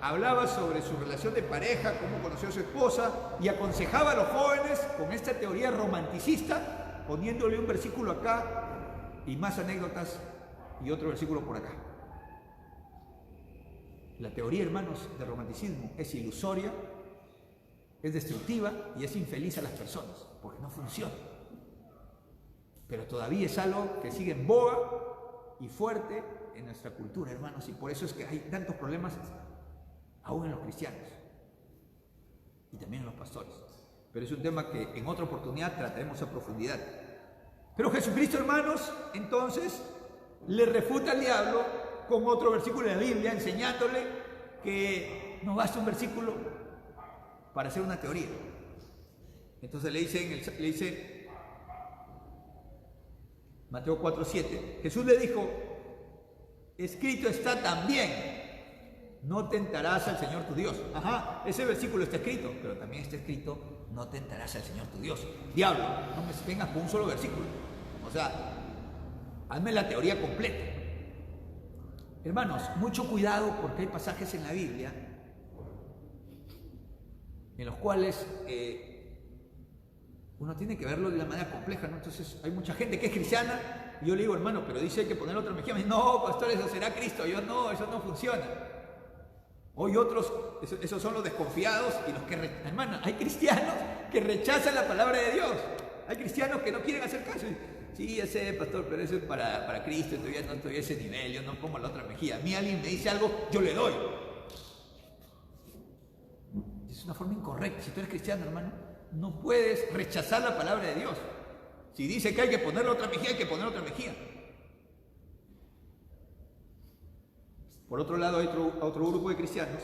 hablaba sobre su relación de pareja, cómo conoció a su esposa y aconsejaba a los jóvenes con esta teoría romanticista, poniéndole un versículo acá y más anécdotas y otro versículo por acá. La teoría, hermanos, del romanticismo es ilusoria, es destructiva y es infeliz a las personas, porque no funciona. Pero todavía es algo que sigue en boga y fuerte en nuestra cultura, hermanos, y por eso es que hay tantos problemas aún en los cristianos. y también en los pastores. Pero es un tema que en otra oportunidad trataremos a profundidad. Pero Jesucristo, hermanos, entonces le refuta al diablo con otro versículo de la Biblia, enseñándole que no basta un versículo para hacer una teoría. Entonces le dice Mateo 4:7, Jesús le dijo, escrito está también, no tentarás al Señor tu Dios. Ajá, ese versículo está escrito, pero también está escrito, no tentarás al Señor tu Dios. Diablo, no me vengas con un solo versículo. O sea, hazme la teoría completa. Hermanos, mucho cuidado porque hay pasajes en la Biblia en los cuales uno tiene que verlo de la manera compleja, ¿no? Entonces hay mucha gente que es cristiana y yo le digo, hermano, pero dice que poner otra mejilla. Me dice, no, pastor, eso será Cristo. Yo no, eso no funciona. Hoy otros, esos son los desconfiados y los que, hermano, hay cristianos que rechazan la palabra de Dios. Hay cristianos que no quieren hacer caso. Sí, ya sé, pastor, pero eso es para Cristo, todavía no estoy a ese nivel, yo no pongo la otra mejilla. A mí alguien me dice algo, yo le doy. Es una forma incorrecta. Si tú eres cristiano, hermano, no puedes rechazar la palabra de Dios. Si dice que hay que poner la otra mejilla, hay que poner otra mejilla. Por otro lado, hay otro grupo de cristianos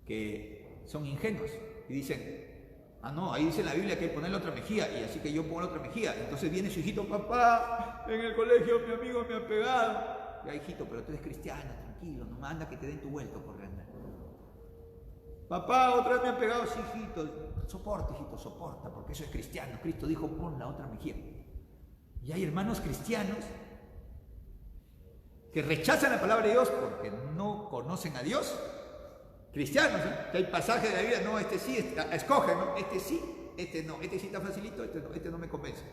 que son ingenuos y dicen, ah, no, ahí dice en la Biblia que hay que poner la otra mejilla, y así que yo pongo la otra mejilla. Entonces viene su hijito, papá, en el colegio mi amigo me ha pegado. Ya, hijito, pero tú eres cristiano, tranquilo, no manda que te den tu vuelto por andar. Papá, otra vez me ha pegado. Sí, hijito, soporta, hijito, soporta, porque eso es cristiano. Cristo dijo, pon la otra mejilla. Y hay hermanos cristianos que rechazan la palabra de Dios porque no conocen a Dios. Cristianos, que hay pasajes de la Biblia, no, este sí, escoge, ¿no? Este sí, este no, este sí está facilito, este no me convence.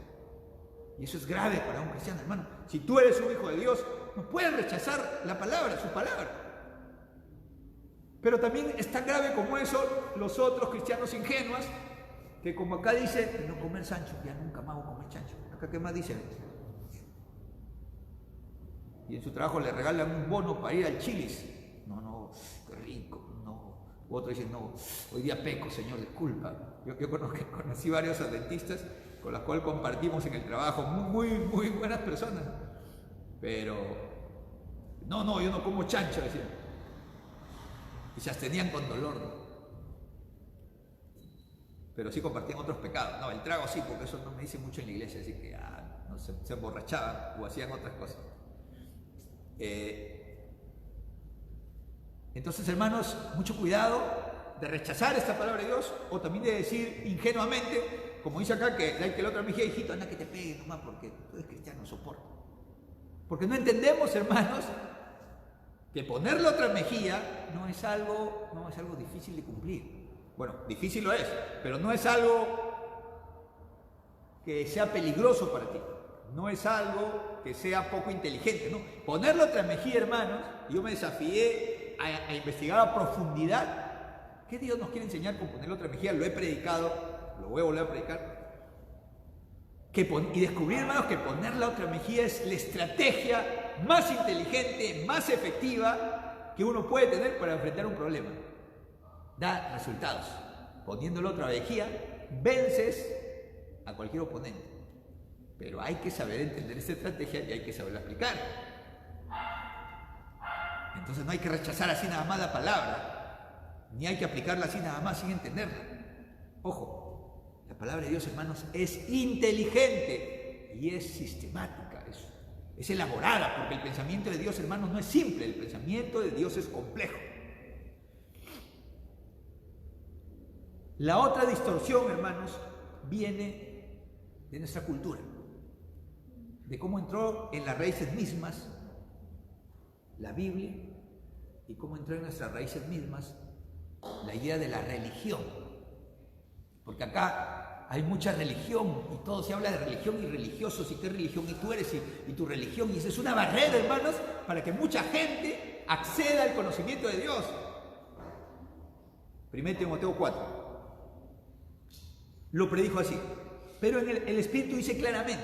Y eso es grave para un cristiano, hermano. Si tú eres un hijo de Dios, no puedes rechazar la palabra, su palabra. Pero también es tan grave como eso los otros cristianos ingenuos, que como acá dice, no comer chancho, ya nunca más voy a comer chancho. Acá qué más dice. Y en su trabajo le regalan un bono para ir al Chili's. No, qué rico, no. Otro dice, no, hoy día peco, Señor, disculpa. Yo conocí varios adventistas con los cuales compartimos en el trabajo, muy buenas personas. Pero, no, yo no como chancho, decían. Y se abstenían con dolor, ¿no? Pero sí compartían otros pecados. No, el trago sí, porque eso no me dice mucho en la iglesia, así que no se emborrachaban o hacían otras cosas. Entonces, hermanos, mucho cuidado de rechazar esta palabra de Dios, o también de decir ingenuamente, como dice acá, que la otra mejilla, hijito, anda que te pegue nomás, porque tú eres cristiano, soporta. Porque no entendemos, hermanos, que poner la otra mejilla no es algo difícil de cumplir. Bueno, difícil lo es, pero no es algo que sea peligroso para ti. No es algo que sea poco inteligente, ¿no? Poner la otra mejilla, hermanos, yo me desafié a investigar a profundidad qué Dios nos quiere enseñar con poner la otra mejilla. Lo he predicado, lo voy a volver a predicar. Y descubrí, hermanos, que poner la otra mejilla es la estrategia más inteligente, más efectiva que uno puede tener para enfrentar un problema. Da resultados. Poniendo la otra mejilla, vences a cualquier oponente. Pero hay que saber entender esta estrategia y hay que saberla aplicar. Entonces no hay que rechazar así nada más la palabra, ni hay que aplicarla así nada más sin entenderla. Ojo, la palabra de Dios, hermanos, es inteligente y es sistemática. Es elaborada, porque el pensamiento de Dios, hermanos, no es simple, el pensamiento de Dios es complejo. La otra distorsión, hermanos, viene de nuestra cultura, de cómo entró en las raíces mismas la Biblia y cómo entró en nuestras raíces mismas la idea de la religión. Porque acá hay mucha religión y todo se habla de religión y religiosos y qué religión y tú eres y tu religión, y esa es una barrera, hermanos, para que mucha gente acceda al conocimiento de Dios. 1 Timoteo 4 lo predijo así, pero en el Espíritu dice claramente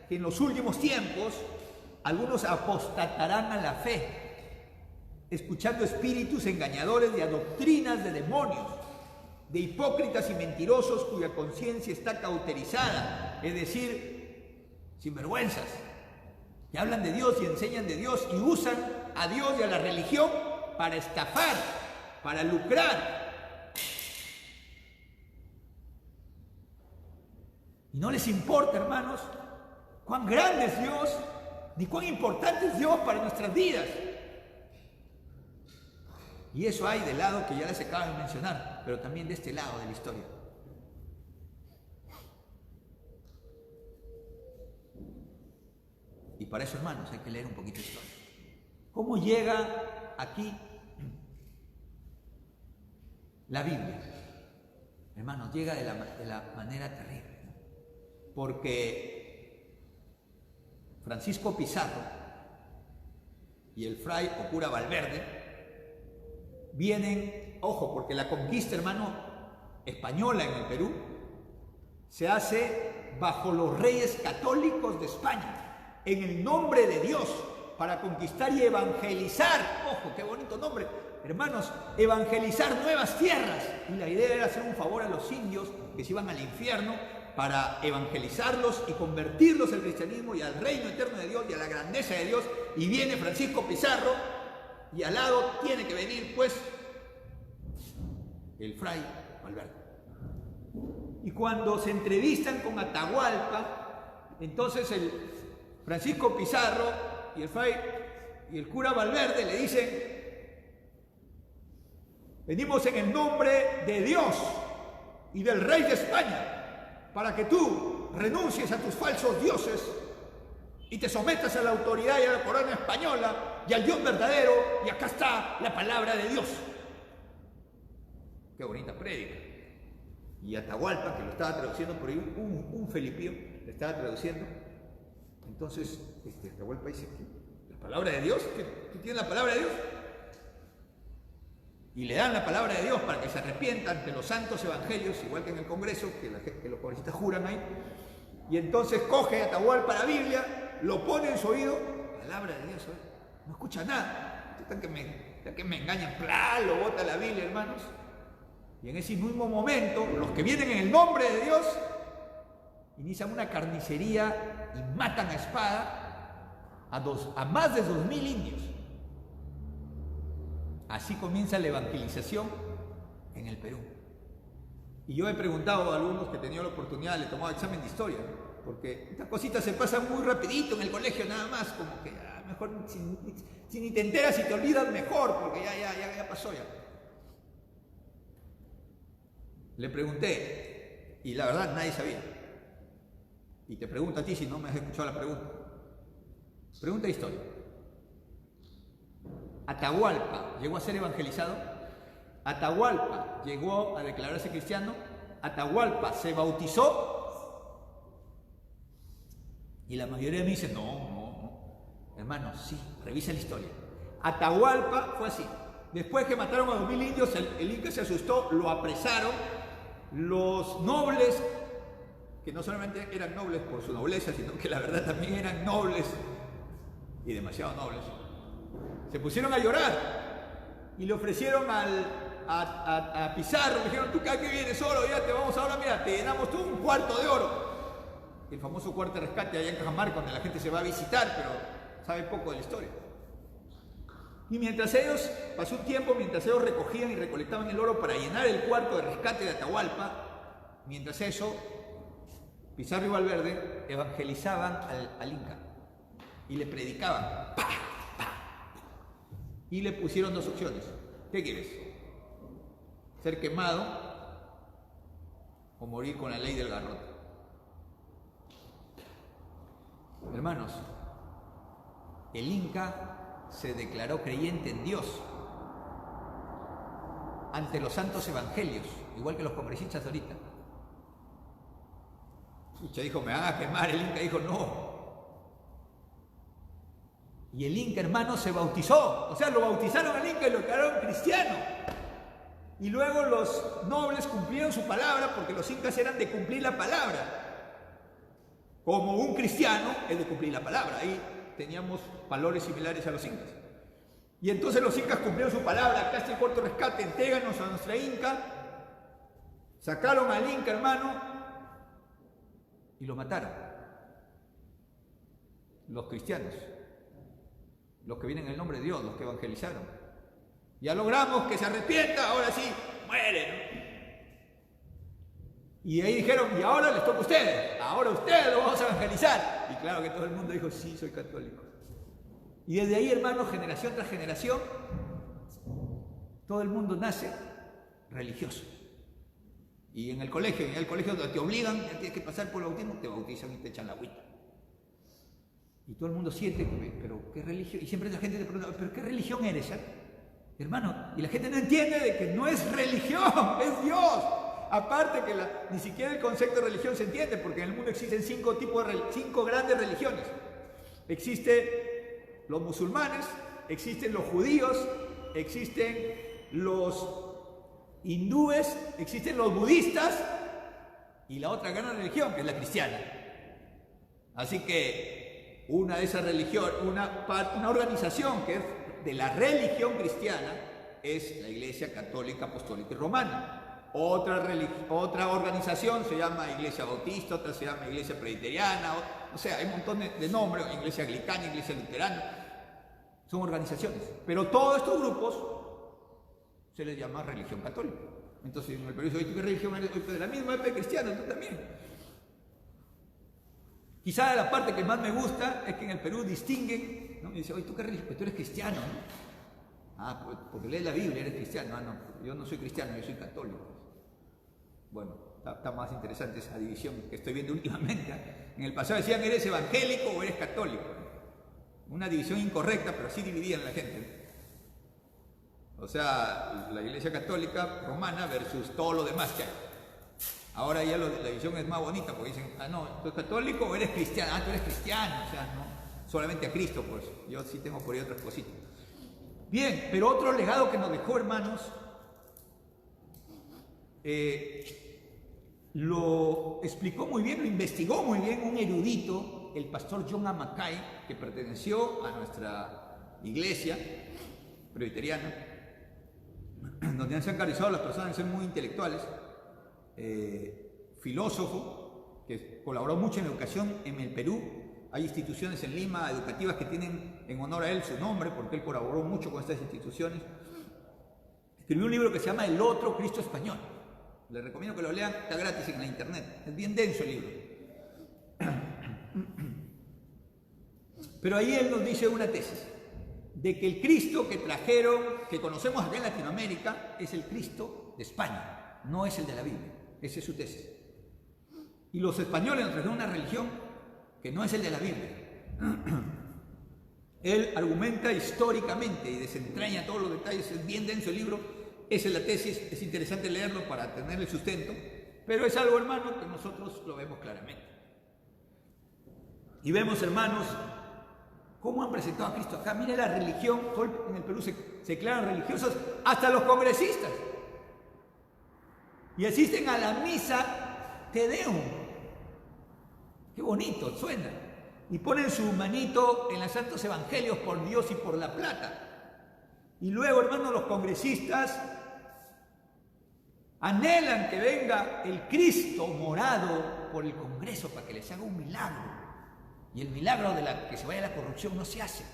que en los últimos tiempos algunos apostatarán a la fe, escuchando espíritus engañadores de doctrinas de demonios de hipócritas y mentirosos cuya conciencia está cauterizada, es decir, sinvergüenzas, que hablan de Dios y enseñan de Dios y usan a Dios y a la religión para estafar, para lucrar. Y no les importa, hermanos, cuán grande es Dios, ni cuán importante es Dios para nuestras vidas. Y eso hay del lado que ya les acabo de mencionar, pero también de este lado de la historia. Y para eso, hermanos, hay que leer un poquito de historia. ¿Cómo llega aquí la Biblia? Hermanos, llega de la manera terrible. Porque Francisco Pizarro y el fray o cura Valverde vienen, ojo, porque la conquista, hermano, española en el Perú se hace bajo los reyes católicos de España, en el nombre de Dios, para conquistar y evangelizar, ojo, qué bonito nombre, hermanos, evangelizar nuevas tierras. Y la idea era hacer un favor a los indios que se iban al infierno para evangelizarlos y convertirlos al cristianismo y al reino eterno de Dios y a la grandeza de Dios. Y viene Francisco Pizarro y al lado tiene que venir, pues, el fray Valverde. Y cuando se entrevistan con Atahualpa, entonces el Francisco Pizarro y el fray y el cura Valverde le dicen: venimos en el nombre de Dios y del rey de España para que tú renuncies a tus falsos dioses y te sometas a la autoridad y a la corona española y al Dios verdadero, y acá está la palabra de Dios. Qué bonita prédica. Y Atahualpa, que lo estaba traduciendo por ahí, un felipío, le estaba traduciendo. Entonces, Atahualpa dice: ¿la palabra de Dios? ¿Tú tienes la palabra de Dios? Y le dan la palabra de Dios para que se arrepienta ante los santos evangelios, igual que en el Congreso, que los congresistas juran ahí. Y entonces coge Atahualpa la Biblia, lo pone en su oído, palabra de Dios, no escucha nada. Hasta que me engañan, lo bota la Biblia, hermanos. Y en ese mismo momento, los que vienen en el nombre de Dios inician una carnicería y matan a espada a más de 2,000 indios. Así comienza la evangelización en el Perú. Y yo he preguntado a alumnos que he tenido la oportunidad, le he tomado examen de historia, porque estas cositas se pasan muy rapidito en el colegio nada más, como que mejor si ni te enteras y te olvidas mejor, porque ya pasó ya. Le pregunté, y la verdad nadie sabía. Y te pregunto a ti si no me has escuchado la pregunta. Pregunta de historia. ¿Atahualpa llegó a ser evangelizado? ¿Atahualpa llegó a declararse cristiano? ¿Atahualpa se bautizó? Y la mayoría me dice: no. Hermanos, sí, revisa la historia. Atahualpa fue así. Después que mataron a 2,000 indios, el Inca se asustó, lo apresaron. Los nobles, que no solamente eran nobles por su nobleza, sino que la verdad también eran nobles, y demasiado nobles, se pusieron a llorar y le ofrecieron a Pizarro, le dijeron: tú cada que vienes solo, ya te vamos ahora, mira, te llenamos tú un cuarto de oro. El famoso cuarto de rescate allá en Cajamarca, donde la gente se va a visitar, pero sabe poco de la historia. Y mientras ellos, pasó un tiempo, mientras ellos recogían y recolectaban el oro para llenar el cuarto de rescate de Atahualpa, mientras eso, Pizarro y Valverde evangelizaban al Inca y le predicaban. Y le pusieron 2 opciones. ¿Qué quieres? ¿Ser quemado o morir con la ley del garrote? Hermanos, el Inca se declaró creyente en Dios ante los santos evangelios, igual que los congresistas de ahorita. Usted dijo: me van a quemar. El Inca dijo: no. Y el Inca, hermano, se bautizó. O sea, lo bautizaron al Inca y lo declararon cristiano. Y luego los nobles cumplieron su palabra, porque los incas eran de cumplir la palabra. Como un cristiano es de cumplir la palabra. Ahí teníamos valores similares a los incas. Y entonces los incas cumplieron su palabra: acá está el cuarto rescate, entréganos a nuestra Inca. Sacaron al Inca, hermano, y lo mataron. Los cristianos, los que vienen en el nombre de Dios, los que evangelizaron. Ya logramos que se arrepienta, ahora sí, muere, ¿no? Y ahí dijeron, y ahora les toca a ustedes, ahora ustedes lo vamos a evangelizar. Y claro que todo el mundo dijo, sí, soy católico. Y desde ahí, hermano, generación tras generación, todo el mundo nace religioso. Y en el colegio donde te obligan, ya tienes que pasar por el bautismo, te bautizan y te echan la agüita. Y todo el mundo siente, pero ¿qué religión? Y siempre la gente te pregunta, ¿pero qué religión eres? Hermano, y la gente no entiende de que no es religión, es Dios. Aparte que ni siquiera el concepto de religión se entiende, porque en el mundo existen cinco grandes religiones. Existen los musulmanes, existen los judíos, existen los hindúes, existen los budistas y la otra gran religión, que es la cristiana. Así que una de esas religiones, una organización que es de la religión cristiana es la Iglesia Católica Apostólica y Romana. Otra organización se llama Iglesia Bautista, otra se llama Iglesia Presbiteriana, o sea, hay un montón de nombres, Iglesia Anglicana, Iglesia Luterana, son organizaciones. Pero todos estos grupos se les llama religión católica. Entonces en el Perú dice, ¿tú qué religión eres? Pues de la misma época cristiana, tú también. Quizá la parte que más me gusta es que en el Perú distinguen, ¿no? Y dice, oye, ¿tú qué religión? Pues tú eres cristiano, ¿no? Ah, pues porque lees la Biblia, eres cristiano. Ah, no, yo no soy cristiano, yo soy católico. Bueno, está más interesante esa división que estoy viendo últimamente. En el pasado decían, ¿eres evangélico o eres católico? Una división incorrecta, pero así dividían la gente. O sea, la Iglesia Católica Romana versus todo lo demás que hay. Ahora ya la división es más bonita, porque dicen, ah, no, ¿tú eres católico o eres cristiano? Ah, tú eres cristiano, o sea, no, solamente a Cristo, pues. Yo sí tengo por ahí otras cositas. Bien, pero otro legado que nos dejó, hermanos, lo explicó muy bien, lo investigó muy bien un erudito, el pastor John A. Mackay, que perteneció a nuestra iglesia presbiteriana, donde se han caracterizado las personas en ser muy intelectuales, filósofo, que colaboró mucho en la educación en el Perú. Hay instituciones en Lima educativas que tienen en honor a él su nombre, porque él colaboró mucho con estas instituciones. Escribió un libro que se llama El Otro Cristo Español. Les recomiendo que lo lean, está gratis en la internet. Es bien denso el libro. Pero ahí él nos dice una tesis, de que el Cristo que trajeron, que conocemos acá en Latinoamérica, es el Cristo de España, no es el de la Biblia. Esa es su tesis. Y los españoles nos trajeron una religión que no es el de la Biblia. Él argumenta históricamente y desentraña todos los detalles, es bien denso el libro. Esa es la tesis, es interesante leerlo para tener el sustento, pero es algo, hermano, que nosotros lo vemos claramente. Y vemos, hermanos, cómo han presentado a Cristo acá. Mira la religión, en el Perú se declaran religiosos hasta los congresistas. Y asisten a la misa Te Deum. Qué bonito suena. Y ponen su manito en los santos evangelios por Dios y por la plata. Y luego, hermanos, los congresistas anhelan que venga el Cristo morado por el Congreso para que les haga un milagro. Y el milagro de que se vaya la corrupción no se hace.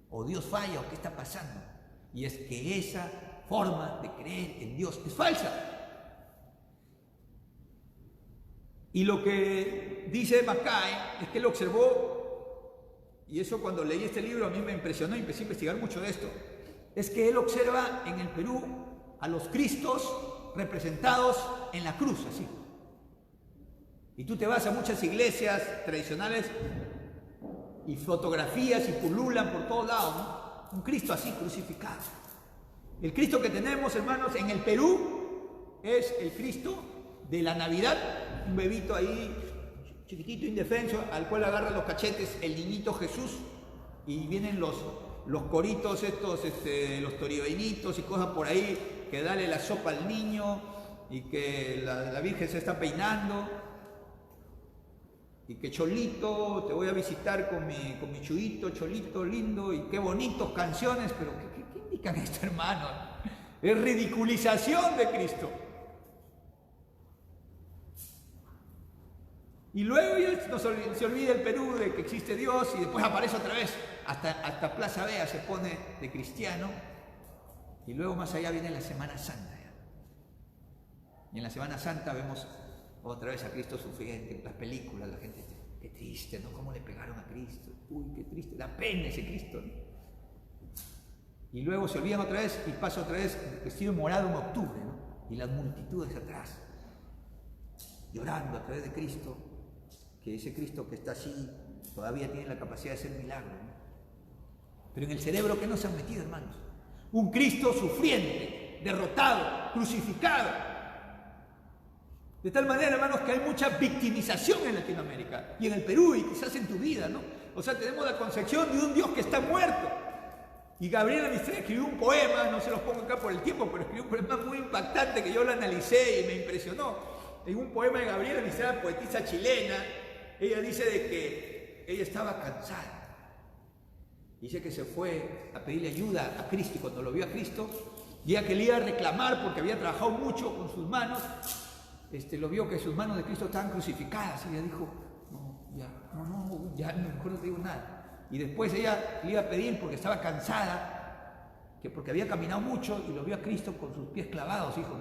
O Dios falla, o qué está pasando. Y es que esa forma de creer en Dios es falsa. Y lo que dice Mackay es que él observó, y eso cuando leí este libro a mí me impresionó y empecé a investigar mucho de esto, es que él observa en el Perú a los Cristos representados en la cruz, así. Y tú te vas a muchas iglesias tradicionales y fotografías y pululan por todos lados, ¿no? Un Cristo así crucificado. El Cristo que tenemos, hermanos, en el Perú es el Cristo de la Navidad, un bebito ahí chiquitito, indefenso, al cual agarra los cachetes el niñito Jesús, y vienen los coritos estos, los toribainitos y cosas por ahí, que dale la sopa al niño, y que la Virgen se está peinando, y que Cholito, te voy a visitar con mi chuito, Cholito lindo, y qué bonitos canciones, pero ¿qué indican esto, hermano? Es ridiculización de Cristo. Y luego se olvida el Perú de que existe Dios y después aparece otra vez. Hasta Plaza Vea se pone de cristiano. Y luego más allá viene la Semana Santa. Y en la Semana Santa vemos otra vez a Cristo sufriente. En las películas la gente dice, qué triste, ¿no? ¿Cómo le pegaron a Cristo? Uy, qué triste, da pena ese Cristo, ¿no? Y luego se olvidan otra vez y pasa otra vez vestido morado en octubre, ¿no? Y las multitudes atrás, llorando a través de Cristo, que ese Cristo que está así todavía tiene la capacidad de hacer milagros, ¿no? Pero en el cerebro, ¿qué nos han metido, hermanos? Un Cristo sufriente, derrotado, crucificado. De tal manera, hermanos, que hay mucha victimización en Latinoamérica y en el Perú y quizás en tu vida, ¿no? O sea, tenemos la concepción de un Dios que está muerto. Y Gabriela Mistral escribió un poema, no se los pongo acá por el tiempo, pero escribió un poema muy impactante que yo lo analicé y me impresionó. En un poema de Gabriela Mistral, poetisa chilena, ella dice de que ella estaba cansada. Dice que se fue a pedirle ayuda a Cristo y cuando lo vio a Cristo, y ella quería reclamar porque había trabajado mucho con sus manos, lo vio que sus manos de Cristo estaban crucificadas y ella dijo, ya mejor no te digo nada. Y después ella le iba a pedir porque estaba cansada, que porque había caminado mucho y lo vio a Cristo con sus pies clavados, y dijo,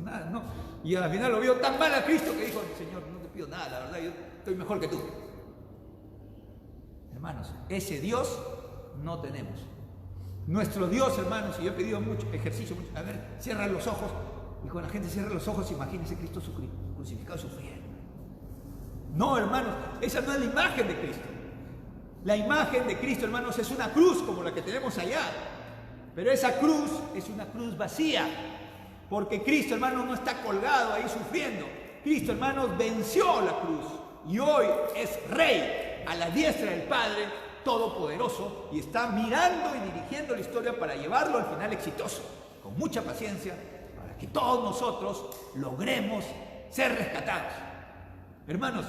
nada, no. Y al final lo vio tan mal a Cristo que dijo, Señor, no te pido nada, la verdad, yo estoy mejor que tú. Hermanos, ese Dios no tenemos. Nuestro Dios, hermanos, y yo he pedido mucho ejercicio, a ver, cierra los ojos, y cuando la gente cierra los ojos, imagínense Cristo crucificado sufriendo. No, hermanos, esa no es la imagen de Cristo. La imagen de Cristo, hermanos, es una cruz como la que tenemos allá. Pero esa cruz es una cruz vacía. Porque Cristo, hermanos, no está colgado ahí sufriendo. Cristo, hermanos, venció la cruz. Y hoy es Rey a la diestra del Padre Todopoderoso. Y está mirando y dirigiendo la historia para llevarlo al final exitoso. Con mucha paciencia, para que todos nosotros logremos ser rescatados. Hermanos,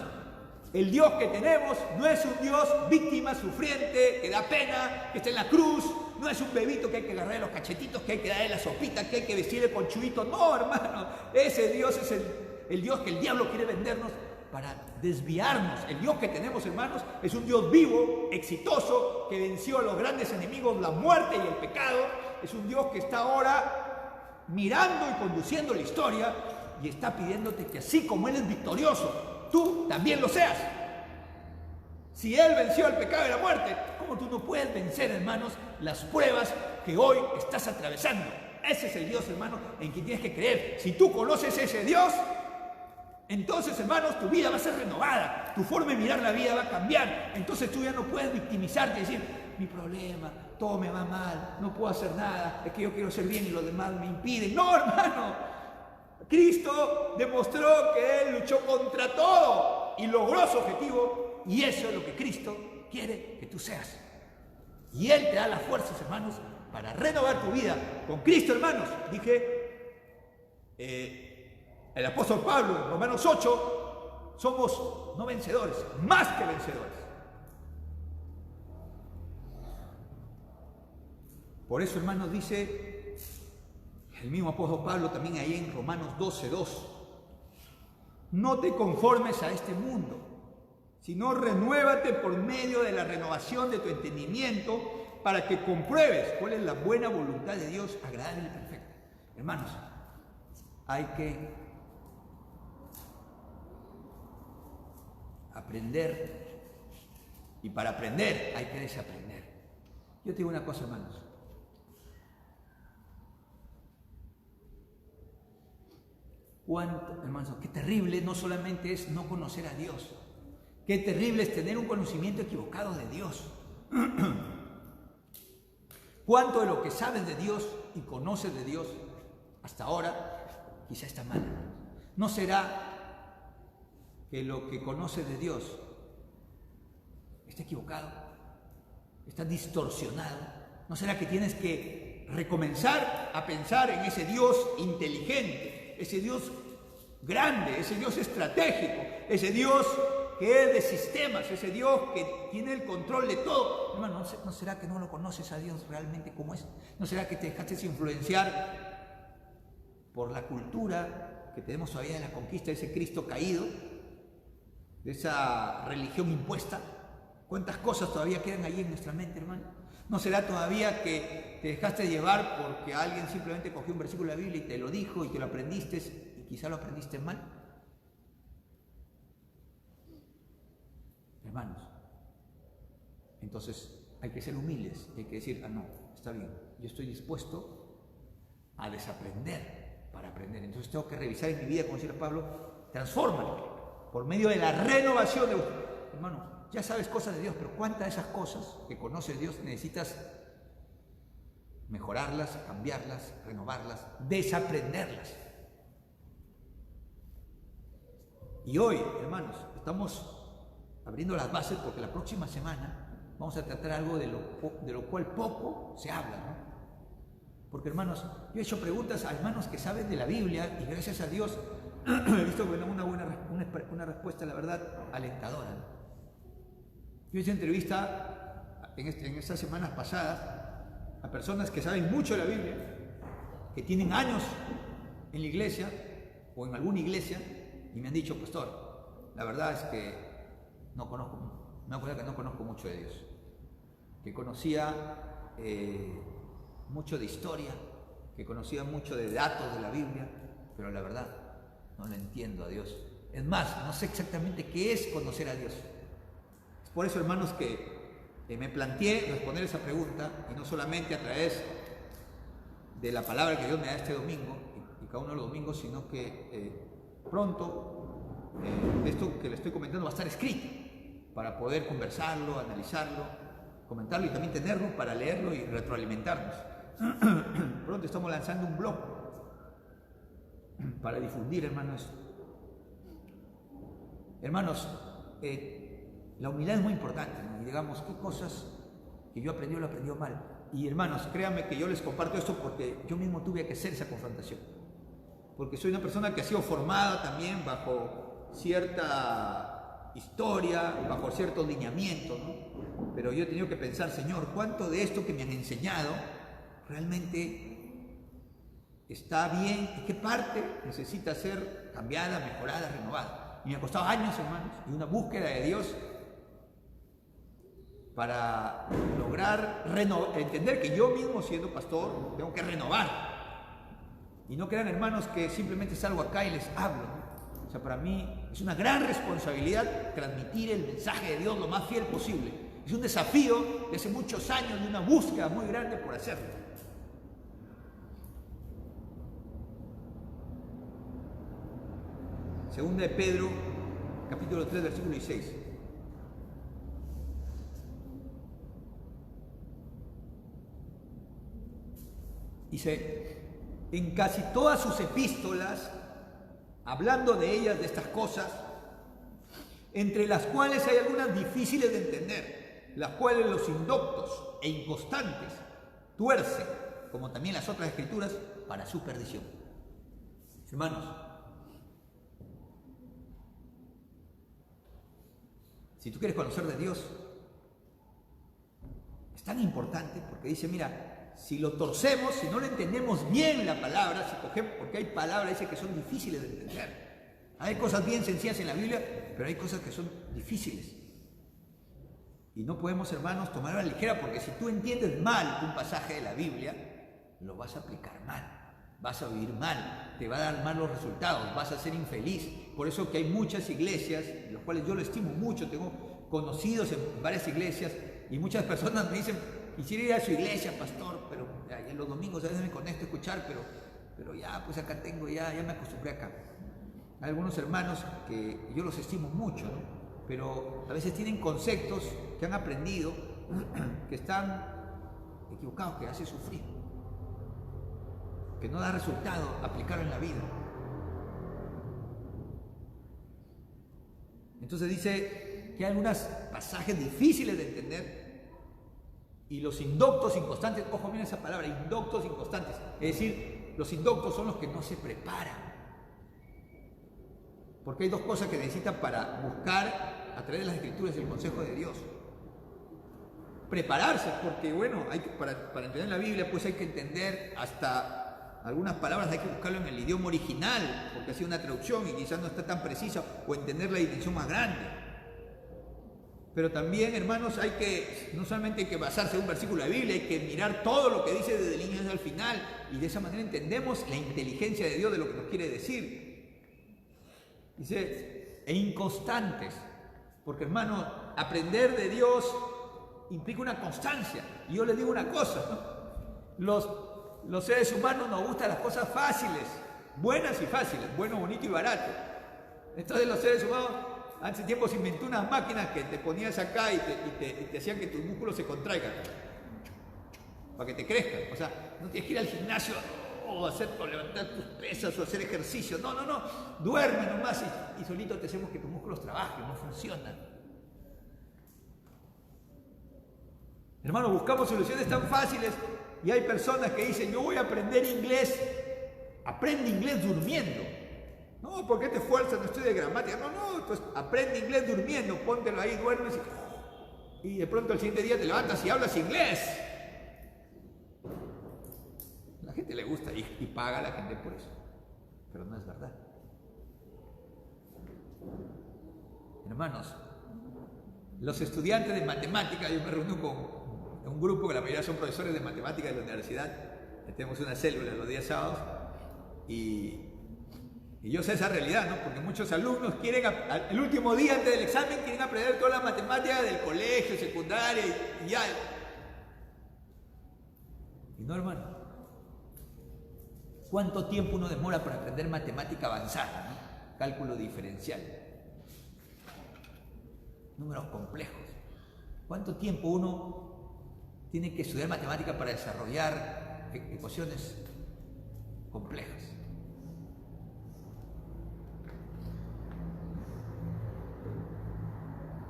el Dios que tenemos no es un Dios víctima, sufriente, que da pena, que está en la cruz, no es un bebito que hay que agarrar los cachetitos, que hay que darle la sopita, que hay que vestirle con chubito. No, hermano, ese Dios es el Dios que el diablo quiere vendernos para desviarnos. El Dios que tenemos, hermanos, es un Dios vivo, exitoso, que venció a los grandes enemigos, la muerte y el pecado. Es un Dios que está ahora mirando y conduciendo la historia y está pidiéndote que así como Él es victorioso, tú también lo seas. Si Él venció el pecado y la muerte, ¿cómo tú no puedes vencer, hermanos, las pruebas que hoy estás atravesando? Ese es el Dios, hermano, en quien tienes que creer. Si tú conoces ese Dios, entonces, hermanos, tu vida va a ser renovada. Tu forma de mirar la vida va a cambiar. Entonces tú ya no puedes victimizarte y decir, mi problema, todo me va mal, no puedo hacer nada, es que yo quiero ser bien y los demás me impiden. No, hermano. Cristo demostró que Él luchó contra todo y logró su objetivo, y eso es lo que Cristo quiere que tú seas. Y Él te da las fuerzas, hermanos, para renovar tu vida. Con Cristo, hermanos, dije, el apóstol Pablo en Romanos 8, somos no vencedores, más que vencedores. Por eso, hermanos, dice el mismo apóstol Pablo también ahí en Romanos 12:2. No te conformes a este mundo, sino renuévate por medio de la renovación de tu entendimiento para que compruebes cuál es la buena voluntad de Dios, agradable y perfecta. Hermanos, hay que aprender, y para aprender hay que desaprender. Yo te digo una cosa, hermanos. Hermanos, qué terrible no solamente es no conocer a Dios, qué terrible es tener un conocimiento equivocado de Dios. Cuánto de lo que sabes de Dios y conoces de Dios hasta ahora quizá está mal. ¿No será que lo que conoces de Dios está equivocado? ¿Está distorsionado? ¿No será que tienes que recomenzar a pensar en ese Dios inteligente? Ese Dios grande, ese Dios estratégico, ese Dios que es de sistemas, ese Dios que tiene el control de todo. Hermano, ¿no será que no lo conoces a Dios realmente como es? ¿No será que te dejaste influenciar por la cultura que tenemos todavía de la conquista de ese Cristo caído? de esa religión impuesta. ¿Cuántas cosas todavía quedan ahí en nuestra mente, hermano? ¿No será todavía que te dejaste llevar porque alguien simplemente cogió un versículo de la Biblia y te lo dijo y te lo aprendiste y quizá lo aprendiste mal? Hermanos, entonces hay que ser humildes, hay que decir, no, está bien, yo estoy dispuesto a desaprender para aprender. Entonces tengo que revisar en mi vida, como decía Pablo, transfórmalo por medio de la renovación de usted. Hermano, ya sabes cosas de Dios, pero ¿cuántas de esas cosas que conoce Dios necesitas mejorarlas, cambiarlas, renovarlas, desaprenderlas? Y hoy, hermanos, estamos abriendo las bases porque la próxima semana vamos a tratar algo de lo cual poco se habla, ¿no? Porque, hermanos, yo he hecho preguntas a hermanos que saben de la Biblia y gracias a Dios he visto que una respuesta, la verdad, alentadora, ¿no? Yo hice entrevista en estas semanas pasadas a personas que saben mucho de la Biblia, que tienen años en la iglesia o en alguna iglesia y me han dicho, pastor, la verdad es que no conozco mucho de Dios, que conocía mucho de historia, que conocía mucho de datos de la Biblia, pero la verdad no le entiendo a Dios. Es más, no sé exactamente qué es conocer a Dios. Es por eso, hermanos, que me planteé responder esa pregunta y no solamente a través de la palabra que Dios me da este domingo y cada uno de los domingos, sino que pronto esto que le estoy comentando va a estar escrito para poder conversarlo, analizarlo, comentarlo y también tenerlo para leerlo y retroalimentarnos. Pronto estamos lanzando un blog para difundir, hermanos. Hermanos, la humildad es muy importante, ¿no? Y digamos, qué cosas que yo aprendí o lo aprendió mal. Y hermanos, créanme que yo les comparto esto porque yo mismo tuve que hacer esa confrontación. Porque soy una persona que ha sido formada también bajo cierta historia, bajo ciertos lineamientos, ¿no? Pero yo he tenido que pensar, Señor, ¿cuánto de esto que me han enseñado realmente está bien? ¿Y qué parte necesita ser cambiada, mejorada, renovada? Y me ha costado años, hermanos, y una búsqueda de Dios para lograr entender que yo mismo, siendo pastor, tengo que renovar. Y no crean, hermanos, que simplemente salgo acá y les hablo, ¿no? O sea, para mí es una gran responsabilidad transmitir el mensaje de Dios lo más fiel posible. Es un desafío de hace muchos años, de una búsqueda muy grande por hacerlo. Segunda de Pedro, capítulo 3, versículo 16. Dice, en casi todas sus epístolas, hablando de ellas, de estas cosas, entre las cuales hay algunas difíciles de entender, las cuales los indoctos e inconstantes tuercen, como también las otras escrituras, para su perdición. Hermanos, si tú quieres conocer de Dios, es tan importante porque dice, mira, si lo torcemos, si no le entendemos bien la palabra, si cogemos, porque hay palabras que son difíciles de entender. Hay cosas bien sencillas en la Biblia, pero hay cosas que son difíciles. Y no podemos, hermanos, tomarlo a la ligera, porque si tú entiendes mal un pasaje de la Biblia, lo vas a aplicar mal, vas a vivir mal, te va a dar malos resultados, vas a ser infeliz. Por eso que hay muchas iglesias, las cuales yo lo estimo mucho, tengo conocidos en varias iglesias, y muchas personas me dicen, quisiera ir a su iglesia, pastor, pero en los domingos a veces me conecto a escuchar, pero ya, pues acá tengo, ya me acostumbré acá. Hay algunos hermanos que yo los estimo mucho, ¿no? Pero a veces tienen conceptos que han aprendido que están equivocados, que hace sufrir, que no da resultado aplicarlo en la vida. Entonces dice que hay algunos pasajes difíciles de entender. Y los indoctos inconstantes, ojo, miren esa palabra, indoctos inconstantes. Es decir, los indoctos son los que no se preparan. Porque hay dos cosas que necesitan para buscar a través de las escrituras el consejo de Dios. Prepararse, porque bueno, para entender la Biblia pues hay que entender hasta Algunas palabras hay que buscarlo en el idioma original, porque ha sido una traducción y quizás no está tan precisa, o entender la dimensión más grande. Pero también, hermanos, no solamente hay que basarse en un versículo de la Biblia, hay que mirar todo lo que dice desde el inicio al final, y de esa manera entendemos la inteligencia de Dios de lo que nos quiere decir. Dice, e inconstantes, porque, hermano, aprender de Dios implica una constancia. Y yo les digo una cosa, ¿no? Los seres humanos nos gustan las cosas fáciles, buenas y fáciles, bueno, bonito y barato. Entonces los seres humanos, hace tiempo se inventó unas máquinas que te ponías acá y te hacían que tus músculos se contraigan, para que te crezcan. O sea, no tienes que ir al gimnasio o levantar tus pesas o hacer ejercicio. No, duerme nomás y solito te hacemos que tus músculos trabajen, no funcionan. Hermanos, buscamos soluciones tan fáciles y hay personas que dicen, yo voy a aprender inglés. Aprende inglés durmiendo. No, ¿por qué te esfuerzas? No estoy de gramática. No, pues aprende inglés durmiendo, póntelo ahí, duermes y de pronto al siguiente día te levantas y hablas inglés. A la gente le gusta y paga a la gente por eso, pero no es verdad. Hermanos, los estudiantes de matemática, yo me reúno con un grupo que la mayoría son profesores de matemática de la universidad, tenemos una célula los días sábados y yo sé esa realidad, ¿no? Porque muchos alumnos quieren, el último día antes del examen, quieren aprender toda la matemática del colegio, secundaria y ya. Y no, hermano. ¿Cuánto tiempo uno demora para aprender matemática avanzada, ¿no? Cálculo diferencial. Números complejos. ¿Cuánto tiempo uno tiene que estudiar matemática para desarrollar ecuaciones complejas?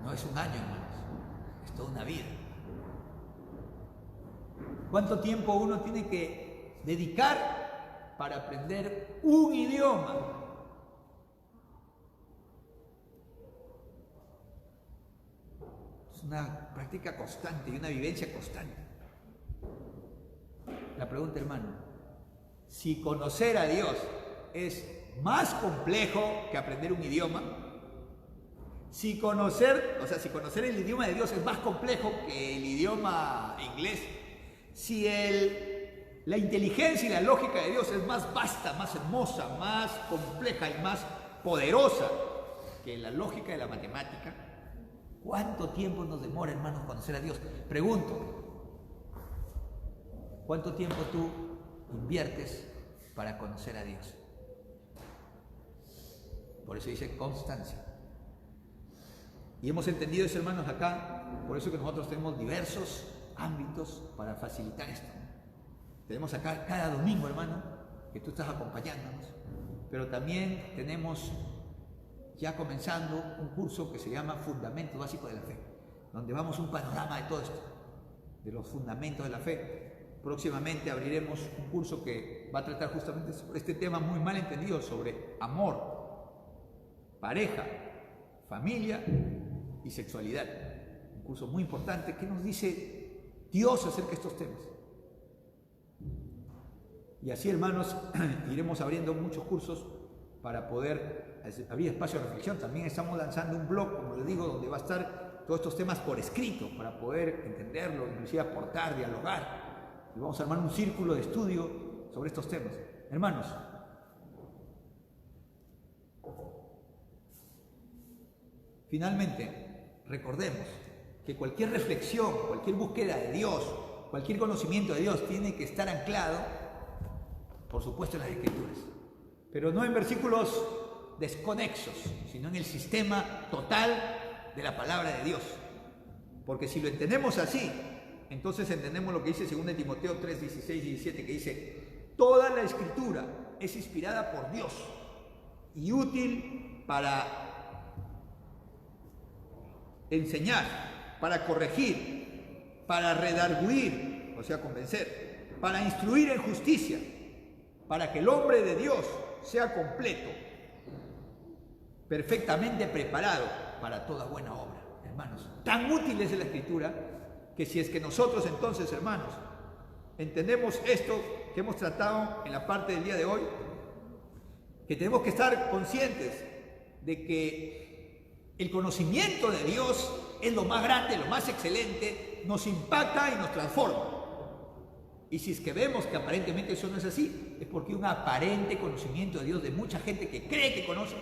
No es un año, hermanos, es toda una vida. ¿Cuánto tiempo uno tiene que dedicar para aprender un idioma? Es una práctica constante y una vivencia constante. La pregunta, hermano, si conocer a Dios es más complejo que aprender un idioma, si conocer el idioma de Dios es más complejo que el idioma inglés, si la inteligencia y la lógica de Dios es más vasta, más hermosa, más compleja y más poderosa que la lógica de la matemática, ¿cuánto tiempo nos demora, hermanos, conocer a Dios? Pregunto, ¿cuánto tiempo tú inviertes para conocer a Dios? Por eso dice constancia. Y hemos entendido eso, hermanos, acá, por eso que nosotros tenemos diversos ámbitos para facilitar esto. Tenemos acá cada domingo, hermano, que tú estás acompañándonos, pero también tenemos ya comenzando un curso que se llama Fundamentos Básicos de la Fe, donde vamos un panorama de todo esto, de los fundamentos de la fe. Próximamente abriremos un curso que va a tratar justamente sobre este tema muy mal entendido, sobre amor, pareja, familia y sexualidad. Un curso muy importante que nos dice Dios acerca de estos temas. Y así, hermanos, iremos abriendo muchos cursos para poder abrir espacio de reflexión. También estamos lanzando un blog, como les digo, donde va a estar todos estos temas por escrito para poder entenderlo, inclusive aportar, dialogar. Y vamos a armar un círculo de estudio sobre estos temas. Hermanos, finalmente, recordemos que cualquier reflexión, cualquier búsqueda de Dios, cualquier conocimiento de Dios tiene que estar anclado, por supuesto, en las Escrituras, pero no en versículos desconexos, sino en el sistema total de la palabra de Dios. Porque si lo entendemos así, entonces entendemos lo que dice 2 Timoteo 3, 16 y 17, que dice: toda la Escritura es inspirada por Dios y útil para enseñar, para corregir, para redarguir, o sea, convencer, para instruir en justicia, para que el hombre de Dios sea completo, perfectamente preparado para toda buena obra. Hermanos, tan útil es la Escritura que si es que nosotros entonces, hermanos, entendemos esto que hemos tratado en la parte del día de hoy, que tenemos que estar conscientes de que el conocimiento de Dios es lo más grande, lo más excelente, nos impacta y nos transforma. Y si es que vemos que aparentemente eso no es así, es porque un aparente conocimiento de Dios de mucha gente que cree que conoce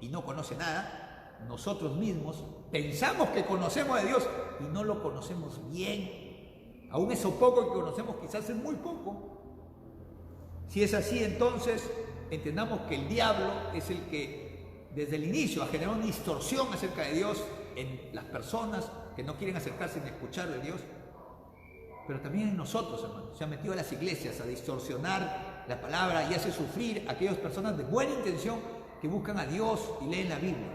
y no conoce nada, nosotros mismos pensamos que conocemos de Dios y no lo conocemos bien. Aún eso poco que conocemos quizás es muy poco. Si es así, entonces entendamos que el diablo es el que desde el inicio ha generado una distorsión acerca de Dios en las personas que no quieren acercarse ni escuchar de Dios, pero también en nosotros, hermanos. Se ha metido a las iglesias a distorsionar la palabra y hace sufrir a aquellas personas de buena intención que buscan a Dios y leen la Biblia,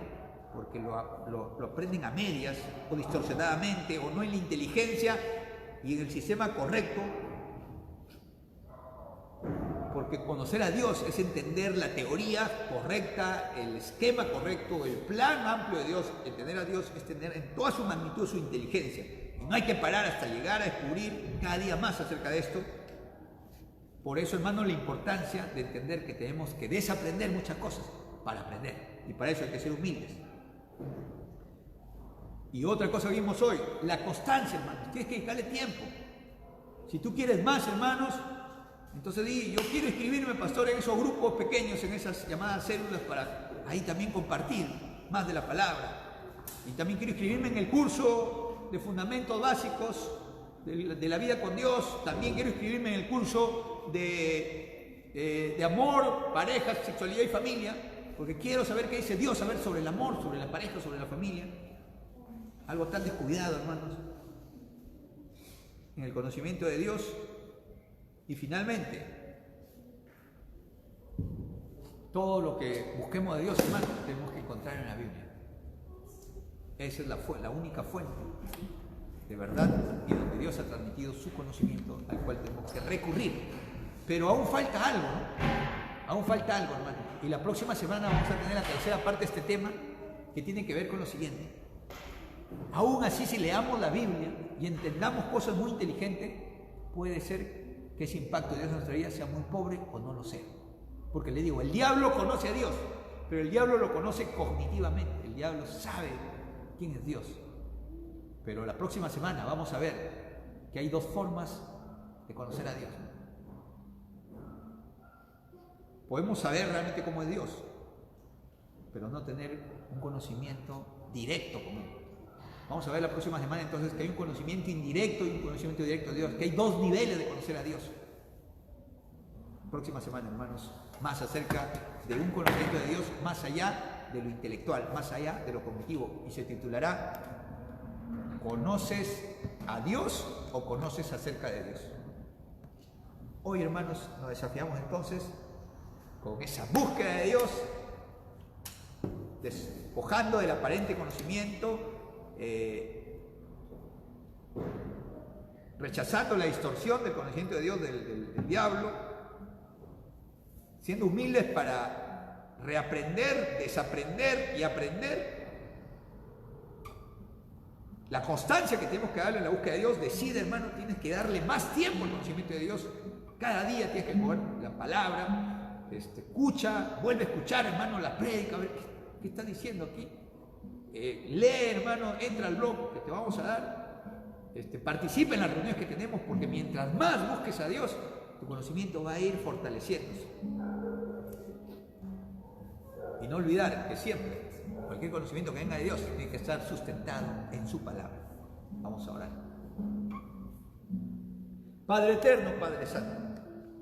porque lo aprenden a medias o distorsionadamente o no en la inteligencia y en el sistema correcto, porque conocer a Dios es entender la teoría correcta, el esquema correcto, el plan amplio de Dios. Entender a Dios es tener en toda su magnitud su inteligencia. Y no hay que parar hasta llegar a descubrir cada día más acerca de esto. Por eso, hermano, la importancia de entender que tenemos que desaprender muchas cosas para aprender. Y para eso hay que ser humildes. Y otra cosa que vimos hoy, la constancia, hermanos. Tienes que dedicarle tiempo. Si tú quieres más, hermanos, entonces di, yo quiero inscribirme, pastor, en esos grupos pequeños, en esas llamadas células, para ahí también compartir más de la palabra. Y también quiero inscribirme en el curso de fundamentos básicos de la vida con Dios. También quiero inscribirme en el curso de amor, pareja, sexualidad y familia, porque quiero saber qué dice Dios, saber sobre el amor, sobre la pareja, sobre la familia. Algo tan descuidado, hermanos, en el conocimiento de Dios. Y finalmente, todo lo que busquemos de Dios, hermanos, tenemos que encontrar en la Biblia. Esa es la única fuente de verdad y donde Dios ha transmitido su conocimiento al cual tenemos que recurrir. Pero aún falta algo, ¿no? Aún falta algo, hermano. Y la próxima semana vamos a tener la tercera parte de este tema, que tiene que ver con lo siguiente. Aún así, si leamos la Biblia y entendamos cosas muy inteligentes, puede ser que ese impacto de Dios en nuestra vida sea muy pobre o no lo sea. Porque le digo, el diablo conoce a Dios, pero el diablo lo conoce cognitivamente. El diablo sabe quién es Dios. Pero la próxima semana vamos a ver que hay dos formas de conocer a Dios. Podemos saber realmente cómo es Dios, pero no tener un conocimiento directo con Él. Vamos a ver la próxima semana entonces que hay un conocimiento indirecto y un conocimiento directo de Dios, que hay dos niveles de conocer a Dios. Próxima semana, hermanos, más acerca de un conocimiento de Dios más allá de lo intelectual, más allá de lo cognitivo, y se titulará ¿Conoces a Dios o conoces acerca de Dios? Hoy, hermanos, nos desafiamos entonces con esa búsqueda de Dios, despojando del aparente conocimiento, rechazando la distorsión del conocimiento de Dios del diablo, siendo humildes para reaprender, desaprender y aprender. La constancia que tenemos que darle en la búsqueda de Dios. Decide, hermano, tienes que darle más tiempo al conocimiento de Dios. Cada día tienes que mover la palabra, escucha, vuelve a escuchar, hermano, la prédica, a ver qué está diciendo aquí. Lee, hermano, entra al blog que te vamos a dar, participa en las reuniones que tenemos, porque mientras más busques a Dios, tu conocimiento va a ir fortaleciéndose. Y no olvidar que siempre, cualquier conocimiento que venga de Dios tiene que estar sustentado en su palabra. Vamos a orar. Padre eterno, Padre santo,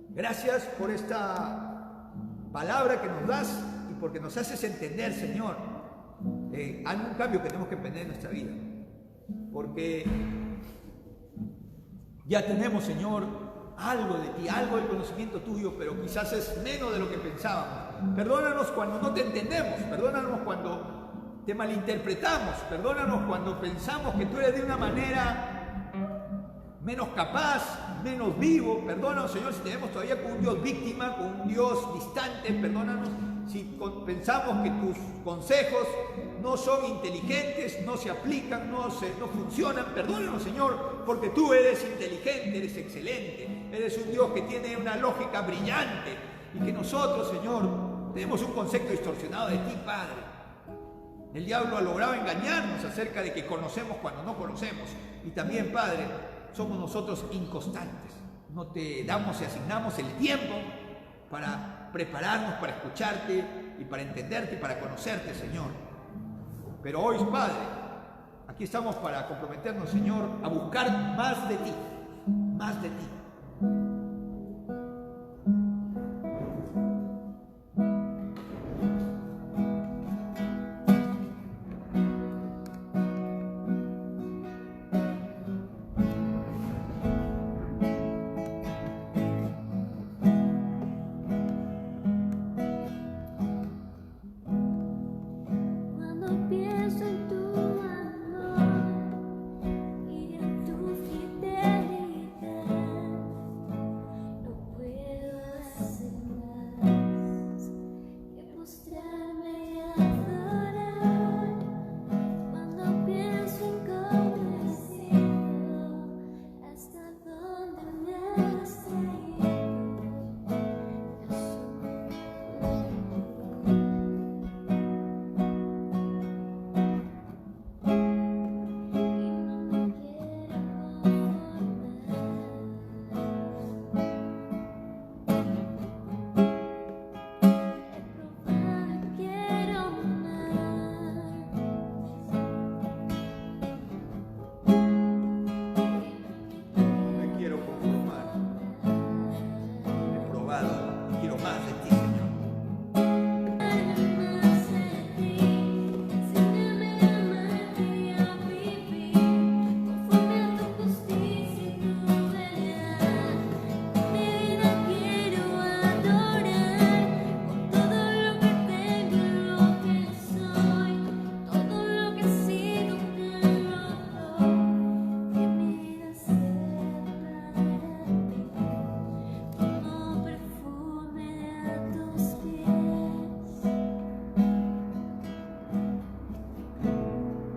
gracias por esta palabra que nos das y porque nos haces entender, Señor, algún cambio que tenemos que emprender en nuestra vida, porque ya tenemos, Señor, algo de ti, algo del conocimiento tuyo, pero quizás es menos de lo que pensábamos. Perdónanos cuando no te entendemos, perdónanos cuando te malinterpretamos, perdónanos cuando pensamos que tú eres de una manera menos capaz, menos vivo. Perdónanos, Señor, si tenemos todavía con un Dios víctima, con un Dios distante. Perdónanos si pensamos que tus consejos no son inteligentes, no se aplican, no funcionan, perdónanos, Señor, porque tú eres inteligente, eres excelente, eres un Dios que tiene una lógica brillante y que nosotros, Señor, tenemos un concepto distorsionado de ti, Padre. El diablo ha logrado engañarnos acerca de que conocemos cuando no conocemos. Y también, Padre, somos nosotros inconstantes. No te damos y asignamos el tiempo para prepararnos, para escucharte y para entenderte y para conocerte, Señor. Pero hoy, Padre, aquí estamos para comprometernos, Señor, a buscar más de ti, más de ti.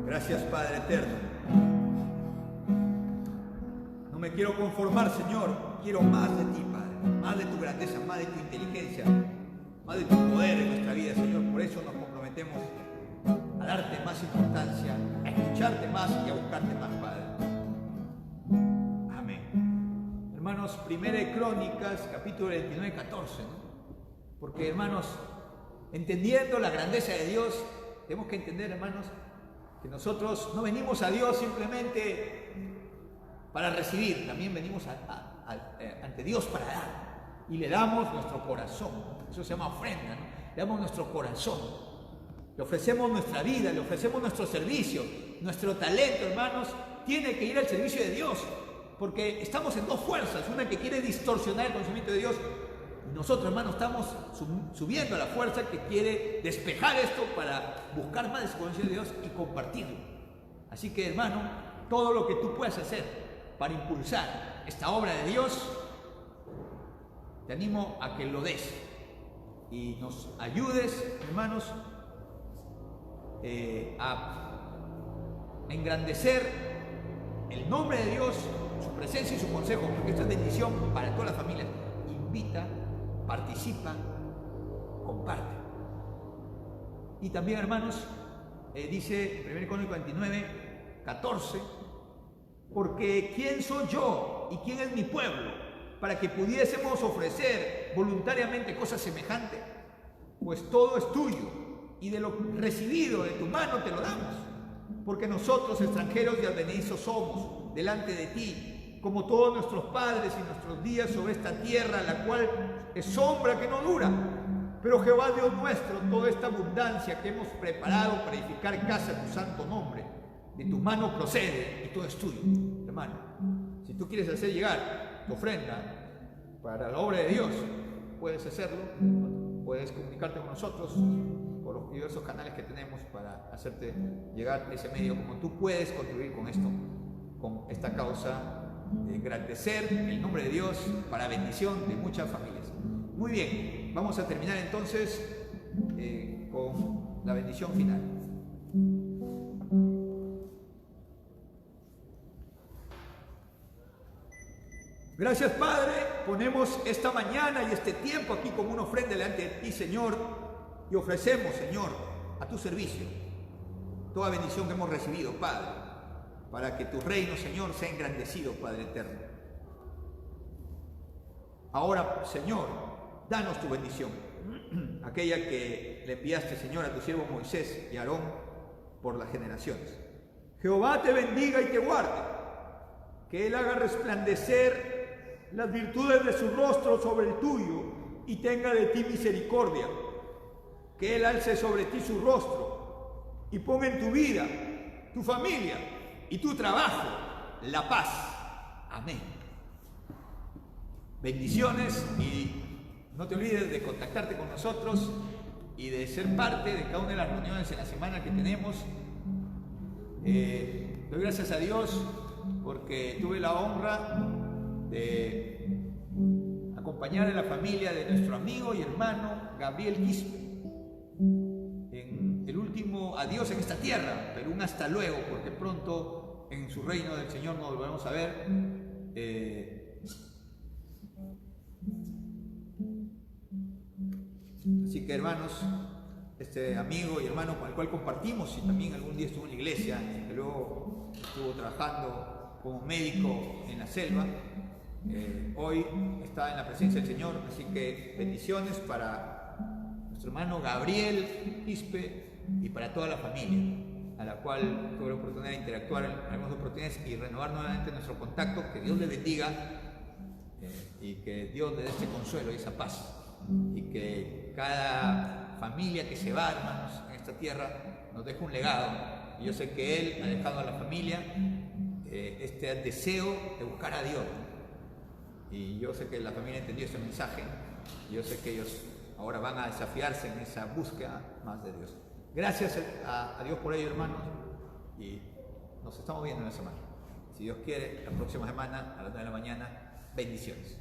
Gracias, Padre eterno. No me quiero conformar, Señor. Quiero más de ti, Padre. Más de tu grandeza, más de tu inteligencia, más de tu poder en nuestra vida, Señor. Por eso nos comprometemos a darte más importancia, a escucharte más y a buscarte más, Padre. Amén. Hermanos, 1 de Crónicas, capítulo 29, 14. Porque, hermanos, entendiendo la grandeza de Dios, tenemos que entender, hermanos, que nosotros no venimos a Dios simplemente para recibir, también venimos ante Dios para dar. Y le damos nuestro corazón, eso se llama ofrenda, ¿no? Le damos nuestro corazón, le ofrecemos nuestra vida, le ofrecemos nuestro servicio, nuestro talento, hermanos, tiene que ir al servicio de Dios, porque estamos en dos fuerzas, una que quiere distorsionar el conocimiento de Dios, y nosotros, hermanos, estamos subiendo a la fuerza que quiere despejar esto para buscar más de ese conocimiento de Dios y compartirlo. Así que, hermano, todo lo que tú puedas hacer para impulsar esta obra de Dios, te animo a que lo des y nos ayudes, hermanos, a engrandecer el nombre de Dios, su presencia y su consejo, porque esta es bendición para toda la familia. Invita, participa, comparte. Y también, hermanos, dice en 1 Crónicas 29, 14, porque ¿quién soy yo y quién es mi pueblo para que pudiésemos ofrecer voluntariamente cosas semejantes? Pues todo es tuyo y de lo recibido de tu mano te lo damos, porque nosotros extranjeros y advenedizos somos delante de ti, como todos nuestros padres y nuestros días sobre esta tierra, la cual es sombra que no dura. Pero Jehová Dios nuestro, toda esta abundancia que hemos preparado para edificar casa a tu santo nombre, de tu mano procede y todo es tuyo. Hermano, si tú quieres hacer llegar tu ofrenda para la obra de Dios, puedes hacerlo, puedes comunicarte con nosotros por los diversos canales que tenemos para hacerte llegar ese medio, como tú puedes contribuir con esto, con esta causa de engrandecer el nombre de Dios para bendición de muchas familias. Muy bien, vamos a terminar entonces la bendición final. Gracias, Padre, ponemos esta mañana y este tiempo aquí como una ofrenda delante de ti, Señor, y ofrecemos, Señor, a tu servicio toda bendición que hemos recibido, Padre, para que tu reino, Señor, sea engrandecido, Padre eterno. Ahora, Señor, danos tu bendición, aquella que le enviaste, Señor, a tu siervo Moisés y Aarón por las generaciones. Jehová te bendiga y te guarde, que Él haga resplandecer las virtudes de su rostro sobre el tuyo y tenga de ti misericordia, que Él alce sobre ti su rostro y ponga en tu vida, tu familia y tu trabajo la paz. Amén. Bendiciones, y no te olvides de contactarte con nosotros y de ser parte de cada una de las reuniones en la semana que tenemos. Doy gracias a Dios porque tuve la honra de acompañar a la familia de nuestro amigo y hermano Gabriel Quispe en el último adiós en esta tierra, pero un hasta luego, porque pronto en su reino del Señor nos volveremos a ver. Así que, hermanos, este amigo y hermano con el cual compartimos, y también algún día estuvo en la iglesia, que luego estuvo trabajando como médico en la selva, hoy está en la presencia del Señor. Así que bendiciones para nuestro hermano Gabriel Quispe y para toda la familia, a la cual tuve la oportunidad de interactuar en algunas oportunidades y renovar nuevamente nuestro contacto. Que Dios le bendiga y que Dios le dé este consuelo y esa paz, y que cada familia que se va, hermanos, en esta tierra nos deje un legado. Y yo sé que Él ha dejado a la familia este deseo de buscar a Dios, y yo sé que la familia entendió ese mensaje, y yo sé que ellos ahora van a desafiarse en esa búsqueda más de Dios. Gracias a Dios por ello, hermanos, y nos estamos viendo en la semana. Si Dios quiere, la próxima semana a las 9 de la mañana. Bendiciones.